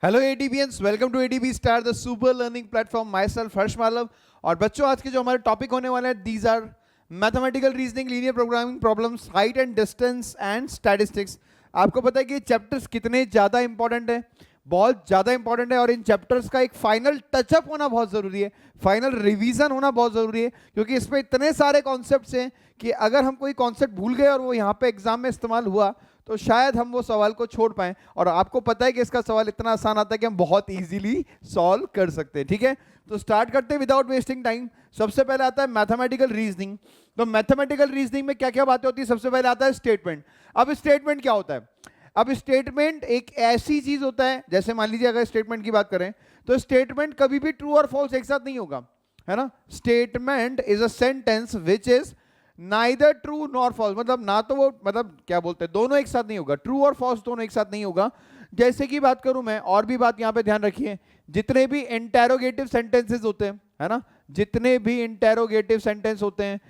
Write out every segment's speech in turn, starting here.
Hello ADBians, welcome to ADB star the super learning platform. Myself Harsh Malav. और बच्चों, आज के जो हमारे टॉपिक होने वाले हैं, these are mathematical reasoning, linear programming problems, height and distance and statistics. आपको पता है कि चैप्टर्स कितने ज़्यादा इंपॉर्टेंट है, बहुत ज़्यादा इंपॉर्टेंट है। और इन चैप्टर्स का एक फाइनल टचअप होना बहुत ज़रूरी है, फाइनल रिवीजन होना बहुत ज़रूरी है, क्योंकि इसमें इतने सारे कॉन्सेप्ट्स हैं कि अगर हम कोई कॉन्सेप्ट भूल गए और वो यहाँ पे एग्जाम में इस्तेमाल हुआ तो शायद हम वो सवाल को छोड़ पाएं। और आपको पता है कि इसका सवाल इतना आसान आता है कि हम बहुत इजीली सॉल्व कर सकते हैं। ठीक है, तो स्टार्ट करते हैं विदाउट वेस्टिंग टाइम। सबसे पहले आता है मैथमेटिकल रीजनिंग। तो मैथमेटिकल रीजनिंग में क्या क्या बातें होती है? सबसे पहले आता है स्टेटमेंट। अब स्टेटमेंट क्या होता है? अब स्टेटमेंट एक ऐसी चीज होता है, जैसे मान लीजिए अगर स्टेटमेंट की बात करें तो स्टेटमेंट कभी भी ट्रू और फॉल्स एक साथ नहीं होगा, है ना। Statement is a sentence which is neither true nor false, मतलब ना तो वो, मतलब क्या बोलते हैं, दोनों एक साथ नहीं होगा, ट्रू और फॉल्स दोनों एक साथ नहीं होगा। जैसे कि बात करूं मैं, और भी बात यहां पे ध्यान रखिए, जितने भी इंटेरोगेटिव सेंटेंसेस होते हैं, है ना, जितने भी इंटेरोगेटिव सेंटेंस होते हैं,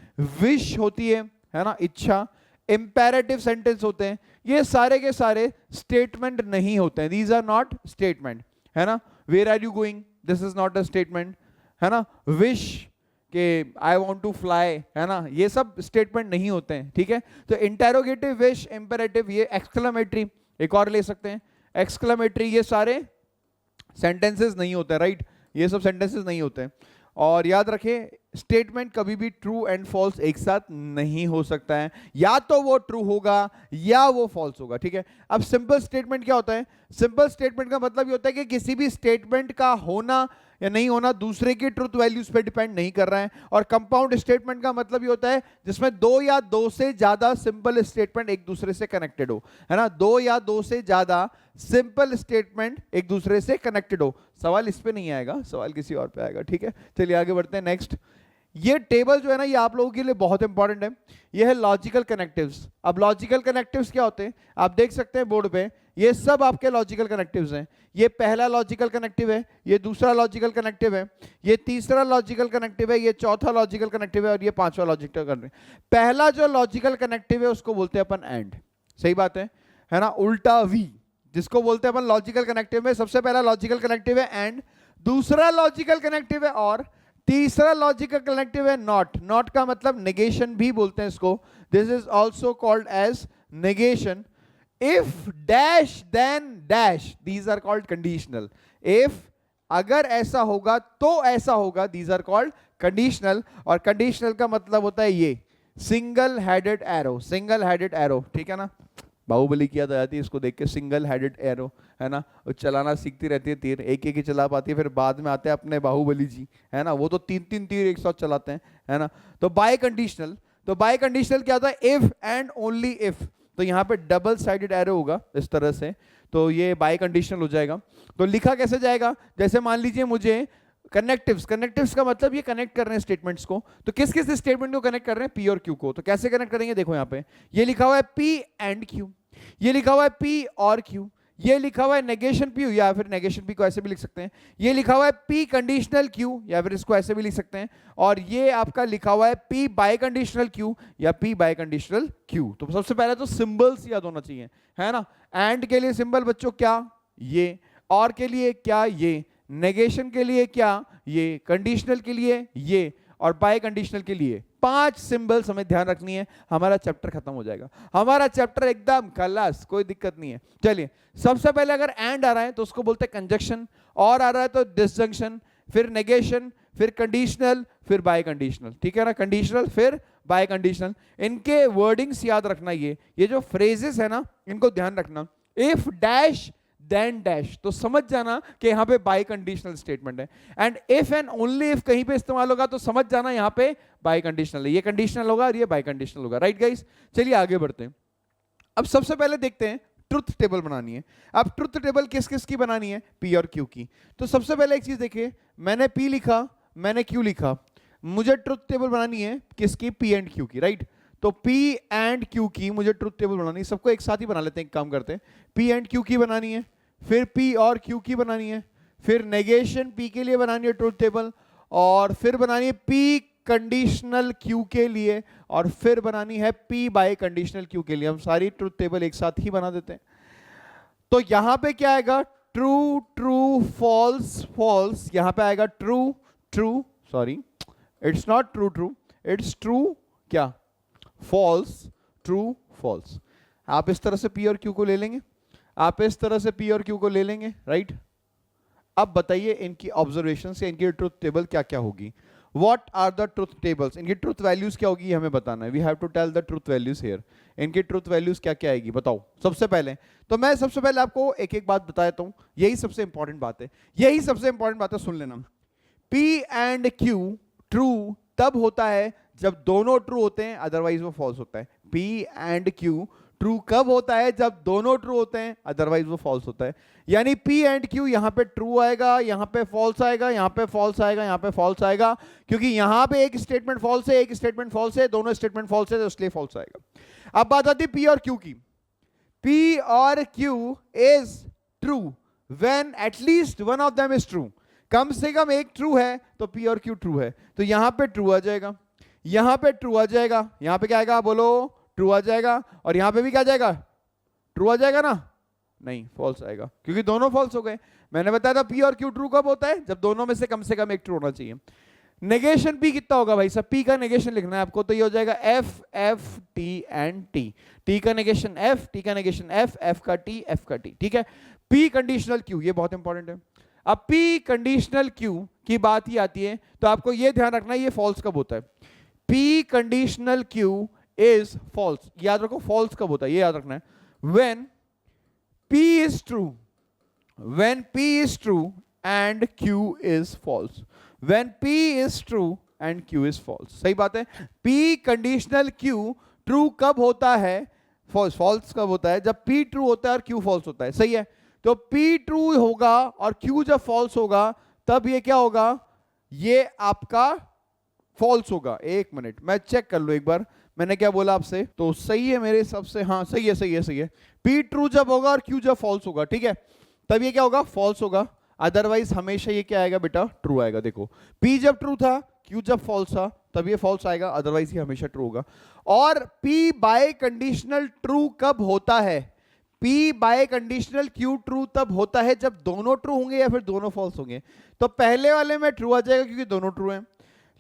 विश होती है ना, इच्छा, इंपेरेटिव सेंटेंस होते हैं, ये सारे के सारे स्टेटमेंट नहीं होते हैं। दीज आर नॉट स्टेटमेंट, है ना। Where are you going, this is not a statement, है ना। विश कि आई वॉन्ट टू फ्लाई, है ना, ये सब स्टेटमेंट नहीं होते हैं। ठीक है, तो इंटेरोगेटिव, विश, इंपेरेटिव, ये एक्सक्लेमेटरी, एक और ले सकते हैं एक्सक्लेमेटरी, ये सारे सेंटेंसेस नहीं होते, राइट, ये सब सेंटेंसेस नहीं होते हैं। और याद रखें, स्टेटमेंट कभी भी ट्रू एंड फॉल्स एक साथ नहीं हो सकता है, या तो वो ट्रू होगा या वो फॉल्स होगा। ठीक है, अब सिंपल स्टेटमेंट क्या होता है? सिंपल स्टेटमेंट का मतलब ये होता है कि किसी भी स्टेटमेंट का होना या नहीं होना दूसरे की ट्रुथ वैल्यूज पे डिपेंड नहीं कर रहा है। और कंपाउंड स्टेटमेंट का मतलब ये होता है जिसमें दो या दो से ज्यादा सिंपल स्टेटमेंट एक दूसरे से कनेक्टेड हो, है ना, दो या दो से ज्यादा सिंपल स्टेटमेंट एक दूसरे से कनेक्टेड हो। सवाल इस पे नहीं आएगा, सवाल किसी और पे आएगा। ठीक है, चलिए आगे बढ़ते हैं। नेक्स्ट, ये टेबल जो है ना, ये आप लोगों के लिए बहुत इंपॉर्टेंट है। ये है लॉजिकल कनेक्टिव्स। अब लॉजिकल कनेक्टिव्स क्या होते हैं आप देख सकते हैं बोर्ड पे, ये सब आपके लॉजिकल कनेक्टिव्स हैं। ये पहला लॉजिकल कनेक्टिव है, ये दूसरा लॉजिकल कनेक्टिव है, ये तीसरा लॉजिकल कनेक्टिव है, ये चौथा लॉजिकल कनेक्टिव है, और ये पांचवा लॉजिकल कनेक्टिव। पहला जो लॉजिकल कनेक्टिव है उसको बोलते हैं अपन एंड, सही बात है ना, उल्टा वी, जिसको बोलते हैं अपन लॉजिकल कनेक्टिव में सबसे पहला लॉजिकल कनेक्टिव है एंड, दूसरा लॉजिकल कनेक्टिव है और, तीसरा लॉजिकल कनेक्टिव है नॉट। नॉट का मतलब नेगेशन भी बोलते हैं इसको, this is also called as negation. If dash then dash, these are called conditional. If, अगर ऐसा होगा तो ऐसा होगा, दीज आर कॉल्ड कंडीशनल। और कंडीशनल का मतलब होता है ये single headed arrow, single headed arrow, ठीक है ना। बाहुबली की याद आ जाती है इसको देख के, सिंगल हेडेड एरो, है ना, वो चलाना सीखती रहती है, तीर एक एक ही चला पाती है, फिर बाद में आते हैं अपने बाहुबली जी, है ना, वो तो तीन तीन तीर एक साथ चलाते हैं, है ना। तो बाय कंडीशनल, तो बाय कंडीशनल क्या होता है? If and only if. तो यहाँ पे डबल साइडेड एरो होगा इस तरह से, तो ये बाय कंडीशनल हो जाएगा। तो लिखा कैसे जाएगा? जैसे मान लीजिए मुझे कनेक्टिव्स, कनेक्टिव्स का मतलब ये कनेक्ट कर रहे हैं स्टेटमेंट्स को, तो किस किस स्टेटमेंट को कनेक्ट कर रहे हैं? पी और क्यू को। तो कैसे कनेक्ट करेंगे? देखो यहाँ पे ये लिखा हुआ है पी एंड क्यू, ये लिखा हुआ है पी और क्यू, ये लिखा हुआ है नेगेशन पी, या फिर नेगेशन पी को ऐसे भी लिख सकते हैं, ये लिखा हुआ है पी कंडीशनल क्यू, या फिर इसको ऐसे भी लिख सकते हैं, और ये आपका लिखा हुआ है पी बाय कंडीशनल क्यू या पी बाय कंडीशनल क्यू। तो सबसे पहले तो सिंबल्स याद होना चाहिए, है ना। एंड के लिए सिंबल बच्चों क्या? ये, और के लिए क्या? ये, नेगेशन के लिए क्या? ये, कंडीशनल के लिए ये, और बाय कंडीशनल के लिए 5 सिंबल्स हमें ध्यान रखनी है। हमारा चैप्टर खत्म हो जाएगा, हमारा चैप्टर एकदम खलास, कोई दिक्कत नहीं है। चलिए, सबसे पहले अगर एंड आ रहा है तो उसको बोलते हैं कंजक्शन, और आ रहा है तो डिसजंक्शन, फिर नेगेशन, फिर कंडीशनल, फिर बाय कंडीशनल। ठीक है ना, कंडीशनल फिर बाय कंडीशनल। इनके वर्डिंग्स याद रखना, ये जो फ्रेजेस है ना, इनको ध्यान रखना। इफ डैश देन डैश, तो समझ जाना कि यहां पे बाय कंडीशनल स्टेटमेंट है। And if and only if कहीं पे इस्तेमाल होगा तो समझ जाना यहां पे बाय कंडीशनल है, ये कंडीशनल होगा और ये बाय कंडीशनल होगा, राइट गाइस। चलिए आगे बढ़ते हैं। अब सबसे पहले देखते हैं, ट्रुथ टेबल बनानी है। अब ट्रुथ टेबल किस किस की बनानी है? पी और क्यू की। तो सबसे पहले एक चीज देखिए, मैंने पी लिखा, मैंने क्यू लिखा, मुझे ट्रुथ टेबल बनानी है किसकी? पी एंड क्यू की, राइट। तो P एंड Q की मुझे ट्रुथ टेबल बनानी है, सबको एक साथ ही बना लेते हैं, एक काम करते हैं, P एंड Q की बनानी है, फिर P और Q की बनानी है, फिर नेगेशन P के लिए बनानी है ट्रुथ टेबल, और फिर बनानी है P कंडीशनल Q के लिए, और फिर बनानी है P बाय कंडीशनल Q के लिए। हम सारी ट्रुथ टेबल एक साथ ही बना देते हैं। तो यहां पे क्या आएगा? ट्रू ट्रू फॉल्स फॉल्स, यहां पे आएगा true true, sorry it's not true true, it's true क्या, फॉल्स, ट्रू फॉल्स। आप इस तरह से पी और क्यू को ले लेंगे, आप इस तरह से पी और क्यू को ले लेंगे, राइट। अब बताइए इनकी ऑब्जर्वेशन से इनकी ट्रुथ टेबल क्या क्या होगी। What are the truth tables, इनकी ट्रुथ वैल्यूज क्या होगी हमें बताना है। We have to tell the truth values here. इनकी ट्रुथ वैल्यूज क्या क्या आएगी बताओ। सबसे पहले तो मैं सबसे पहले आपको एक एक बात बता देता हूं, यही सबसे इंपॉर्टेंट बात है, यही सबसे इंपॉर्टेंट बात है, सुन लेना। P एंड Q ट्रू तब होता है जब दोनों ट्रू होते हैं, अदरवाइज वो फॉल्स होता है। P एंड Q ट्रू कब होता है, जब दोनों ट्रू होते हैं, अदरवाइज वो फॉल्स होता है। यानी P एंड Q यहां पे ट्रू आएगा, यहां पे फॉल्स आएगा, यहां पे फॉल्स आएगा, यहां पे फॉल्स आएगा, क्योंकि यहां पे एक स्टेटमेंट फॉल्स है, एक स्टेटमेंट फॉल्स है, दोनों स्टेटमेंट फॉल्स है, तो इसलिए फॉल्स आएगा। अब बात आती है P और Q की। P और Q is true when at least one of them is true, कम से कम एक ट्रू है तो P और Q ट्रू है, तो यहां पे ट्रू आ जाएगा, यहां पे ट्रू आ जाएगा, यहां पे क्या आएगा बोलो, ट्रू आ जाएगा, और यहां पे भी क्या जाएगा, ट्रू आ जाएगा ना, नहीं फॉल्स आएगा, क्योंकि दोनों फॉल्स हो गए। मैंने बताया था P और Q ट्रू कब होता है, जब दोनों में से कम एक ट्रू होना चाहिए। नेगेशन P कितना होगा भाई साहब, P का नेगेशन लिखना है आपको, तो ये हो जाएगा F F T and T, T का नेगेशन F, T का नेगेशन F, F का T, F का T, ठीक है। P कंडीशनल Q, ये बहुत इंपॉर्टेंट है। अब P कंडीशनल Q की बात ही आती है, तो आपको ये ध्यान रखना है ये फॉल्स कब होता है। P conditional Q is false, याद रखो फॉल्स कब होता है, ये याद रखना है। When P is true, when P is true and Q is false, when P is true and Q is false, सही बात है। P कंडीशनल Q ट्रू कब होता है, फॉल्स, फॉल्स कब होता है, जब P ट्रू होता है और Q फॉल्स होता है, सही है। तो P ट्रू होगा और Q जब फॉल्स होगा तब ये क्या होगा, ये आपका फॉल्स होगा। एक मिनट मैं चेक कर लूं एक बार, मैंने क्या बोला आपसे, तो सही है मेरे हिसाब से, हाँ सही है सही है सही है। P ट्रू जब होगा और Q जब फॉल्स होगा, ठीक है, तब ये क्या होगा, फॉल्स होगा, अदरवाइज हमेशा ये क्या आएगा बेटा, ट्रू आएगा। देखो P जब ट्रू था, Q जब फॉल्स था, तब ये फॉल्स आएगा, अदरवाइज ये हमेशा ट्रू होगा। और P बाय कंडीशनल ट्रू कब होता है, P bye conditional Q true तब होता है जब दोनों ट्रू होंगे या फिर दोनों फॉल्स होंगे। तो पहले वाले में ट्रू आ जाएगा क्योंकि दोनों ट्रू हैं,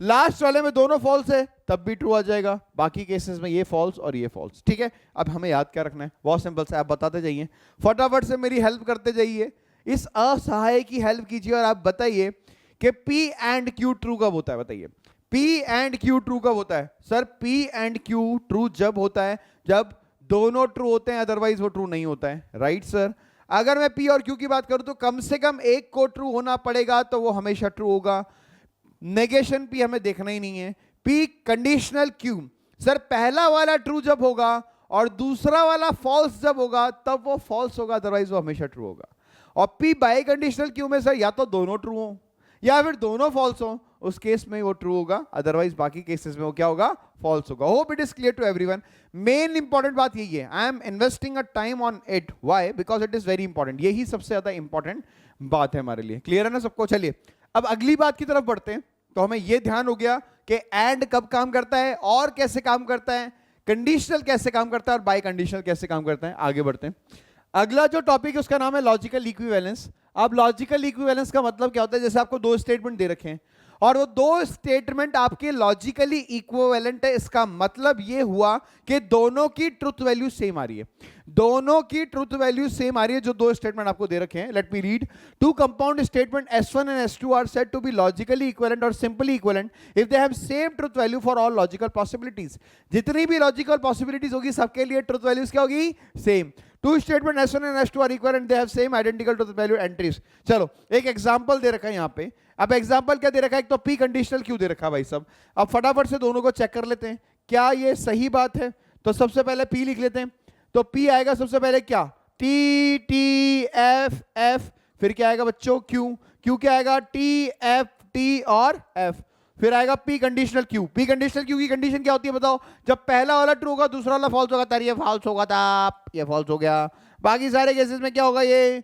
लास्ट वाले में दोनों फॉल्स है तब भी ट्रू आ जाएगा, बाकी केसेस में ये फॉल्स और ये फॉल्स, ठीक है। अब हमें याद क्या रखना है, बहुत सिंपल से आप बताते जाइए, फटाफट से मेरी हेल्प करते जाइए, इस असहाय की हेल्प कीजिए और आप बताइए कि P एंड Q ट्रू कब होता है, बताइए P एंड Q ट्रू कब होता है। Sir P and Q true जब होता है जब दोनों ट्रू होते हैं, अदरवाइज वो ट्रू नहीं होता है, राइट सर। अगर मैं P और Q की बात करूं तो कम से कम एक को ट्रू होना पड़ेगा, तो वो हमेशा ट्रू होगा। नेगेशन P हमें देखना ही नहीं है। P कंडीशनल Q, सर पहला वाला ट्रू जब होगा और दूसरा वाला फॉल्स जब होगा तब वो फॉल्स होगा, अदरवाइज वो हमेशा ट्रू होगा। और P बाय कंडीशनल Q में सर या तो दोनों ट्रू हो या फिर दोनों फॉल्स हो, उस केस में वो ट्रू होगा, अदरवाइज बाकी केसेस में वो क्या होगा, फॉल्स होगा। Hope it is clear to everyone. Main important बात यही है, I am investing a time on it, why, because it is very important, यही सबसे ज्यादा इंपॉर्टेंट बात है हमारे लिए। क्लियर है ना सबको। चलिए अब अगली बात की तरफ बढ़ते हैं। तो हमें यह ध्यान हो गया कि एंड कब काम करता है और कैसे काम करता है, कंडीशनल कैसे काम करता है और बाय कंडीशनल कैसे काम करता है। आगे बढ़ते हैं। अगला जो टॉपिक है उसका नाम है लॉजिकल इक्विवेलेंस। अब लॉजिकल इक्विवेलेंस का मतलब क्या होता है, जैसे आपको दो स्टेटमेंट दे रखे हैं और वो दो स्टेटमेंट आपके लॉजिकली इक्विवेलेंट है, इसका मतलब ये हुआ कि दोनों की ट्रुथ वैल्यू सेम आ रही है, दोनों की ट्रुथ वैल्यू सेम आ रही है। जो दो स्टेटमेंट आपको दे रखे हैं, let me read, two compound statement S1 and S2 are said to be logically equivalent और simply equivalent if they have same truth value for all logical possibilities. जितनी भी लॉजिकल पॉसिबिलिटीज होगी सबके लिए ट्रुथ वैल्यूज क्या होगी, same. Two statement S1 and S2 are equivalent, they have same identical truth value entries. चलो एक example दे रखा है यहाँ पे। अब एग्जांपल क्या दे रखा है, एक तो P कंडीशनल Q दे रखा है भाई साहब। अब फटाफट से दोनों को चेक कर लेते हैं क्या ये सही बात है। तो सबसे पहले P लिख लेते हैं। तो P आएगा सबसे पहले क्या, T T F F, फिर क्या आएगा बच्चों Q, Q क्या आएगा T F T और F, फिर आएगा P conditional Q। P conditional Q की कंडीशन क्या होती है बताओ, जब पहला वाला ट्रू होगा दूसरा वाला फॉल्स होगा, तार ये फॉल्स होगा था, ये फॉल्स हो गया। बाकी सारे केसेस में क्या होगा, ये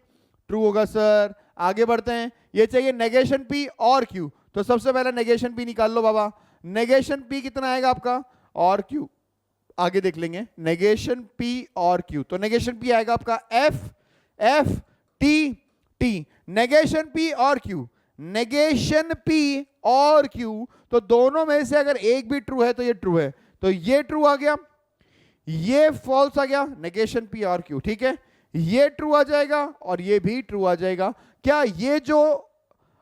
ट्रू होगा सर। आगे बढ़ते हैं, ये चाहिए नेगेशन P और Q। तो सबसे पहले नेगेशन P निकाल लो बाबा। नेगेशन P कितना आएगा आपका और Q, आगे देख लेंगे। नेगेशन P और Q, तो नेगेशन P आएगा आपका F F T T, negation P और क्यू, नेगेशन पी और क्यू, तो दोनों में से अगर एक भी ट्रू है तो ये ट्रू है, तो ये ट्रू आ गया, ये फॉल्स आ गया, नेगेशन पी और क्यू, ठीक है, ये ट्रू आ जाएगा और ये भी ट्रू आ जाएगा। क्या ये जो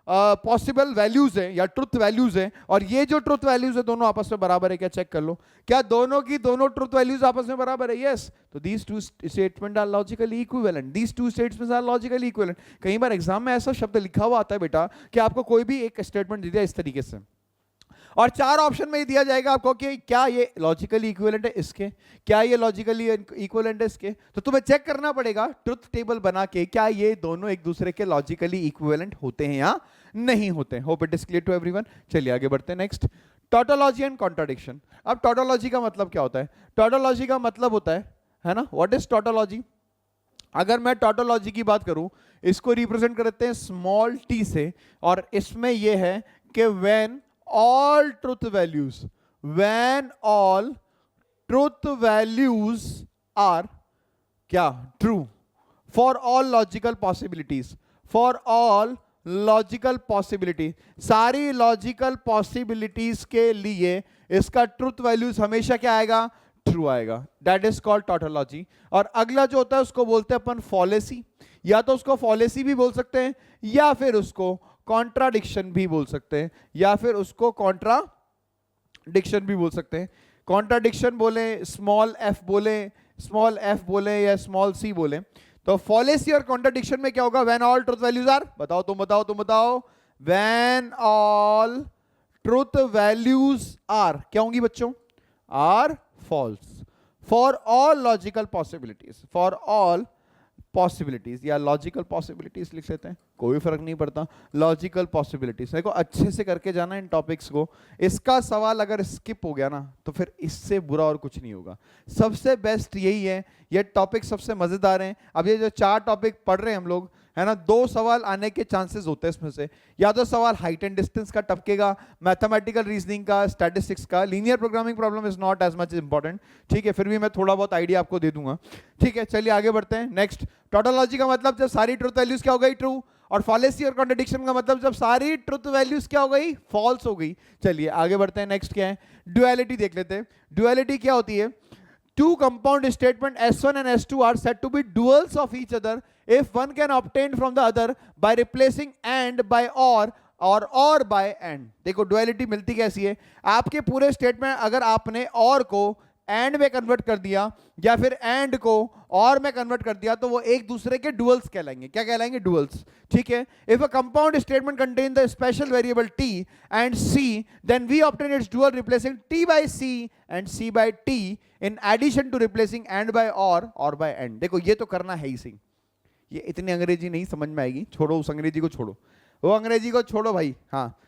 पॉसिबल वैल्यूज है या ट्रुथ वैल्यूज है और ये जो ट्रुथ वैल्यूज है दोनों आपस में बराबर है क्या? चेक कर लो, क्या दोनों की दोनों ट्रुथ वैल्यूज आपस में बराबर है? यस, तो these two statement are logically equivalent, these two statements are logically equivalent. कई बार एग्जाम में ऐसा शब्द लिखा हुआ आता है बेटा कि आपको कोई भी एक स्टेटमेंट दे दिया इस तरीके से और चार ऑप्शन में ही दिया जाएगा आपको कि क्या ये लॉजिकली इक्विवेलेंट है इसके, क्या ये लॉजिकली इक्विवेलेंट है इसके, तो तुम्हें चेक करना पड़ेगा ट्रुथ टेबल बना के क्या ये दोनों एक दूसरे के लॉजिकली इक्विवेलेंट होते हैं या नहीं होते हैं। Hope it is clear to everyone. चलिए आगे बढ़ते हैं। Next, tautology and contradiction. अब टॉटोलॉजी का मतलब क्या होता है? टॉटोलॉजी का मतलब होता है ना, व्हाट इज टॉटोलॉजी? अगर मैं टॉटोलॉजी की बात करूं, इसको रिप्रेजेंट करते हैं स्मॉल टी से, और इसमें यह है कि when all truth values, when all truth values are क्या? true for all logical possibilities, for all logical possibilities, सारी logical possibilities के लिए इसका truth values हमेशा क्या आएगा? true आएगा। that is called tautology। और अगला जो होता है उसको बोलते हैं अपन fallacy, या तो उसको fallacy भी बोल सकते हैं या फिर उसको कॉन्ट्राडिक्शन भी बोल सकते हैं, या फिर उसको कॉन्ट्राडिक्शन भी बोल सकते हैं। कॉन्ट्राडिक्शन बोले, स्मॉल एफ बोले या स्मॉल सी बोले। तो फॉलेसी और कॉन्ट्राडिक्शन में क्या होगा? When all truth values are, बताओ तुम बताओ, when all truth values are क्या होंगी बच्चों? Are false for all logical possibilities, for all possibilities, या लॉजिकल पॉसिबिलिटीज लिख लेते हैं, कोई फर्क नहीं पड़ता। लॉजिकल पॉसिबिलिटीज, देखो अच्छे से करके जाना इन टॉपिक्स को। इसका सवाल अगर स्किप हो गया ना तो फिर इससे बुरा और कुछ नहीं होगा। सबसे बेस्ट यही है, ये टॉपिक सबसे मजेदार हैं। अब ये जो चार टॉपिक पढ़ रहे हैं हम लोग, है ना, दो सवाल आने के चांसेस होते हैं इसमें से। या तो सवाल हाइट एंड डिस्टेंस का टपकेगा, मैथमेटिकल रीजनिंग का, स्टैटिस्टिक्स का। Linear programming problem is not as much important, ठीक है, फिर भी मैं थोड़ा बहुत आइडिया आपको दे दूंगा, ठीक है। चलिए आगे बढ़ते हैं। नेक्स्ट, टॉटोलॉजी का मतलब जब सारी ट्रुथ वैल्यूज क्या हो गई? ट्रू। और फॉलेसी और कॉन्ट्रडिक्शन का मतलब जब सारी ट्रुथ वैल्यूज क्या हो गई? फॉल्स हो गई। चलिए आगे बढ़ते हैं। नेक्स्ट क्या है? ड्युअलिटी देख लेते हैं। ड्युअलिटी क्या होती है? Two compound statement S1 and S2 are said to be duals of each other if one can obtain from the other by replacing and by or by and। देखो duality मिलती कैसी है? आपके पूरे स्टेटमेंट अगर आपने और को एंड में कन्वर्ट कर दिया या फिर एंड को और में कन्वर्ट कर दिया तो वो एक दूसरे के डुअल्स कहलाएंगे। क्या कहलाएंगे? डुअल्स, ठीक है। If a compound statement contain the special variable t and c, then we obtain its dual replacing t by c and c by t in addition to replacing and by or by and. देखो ये तो करना है ही सही, ये इतनी अंग्रेजी नहीं समझ में आएगी, छोड़ो उस अंग्रेजी को, छोड़ो वो अंग्रेजी को, छोड़ो भाई। हाँ,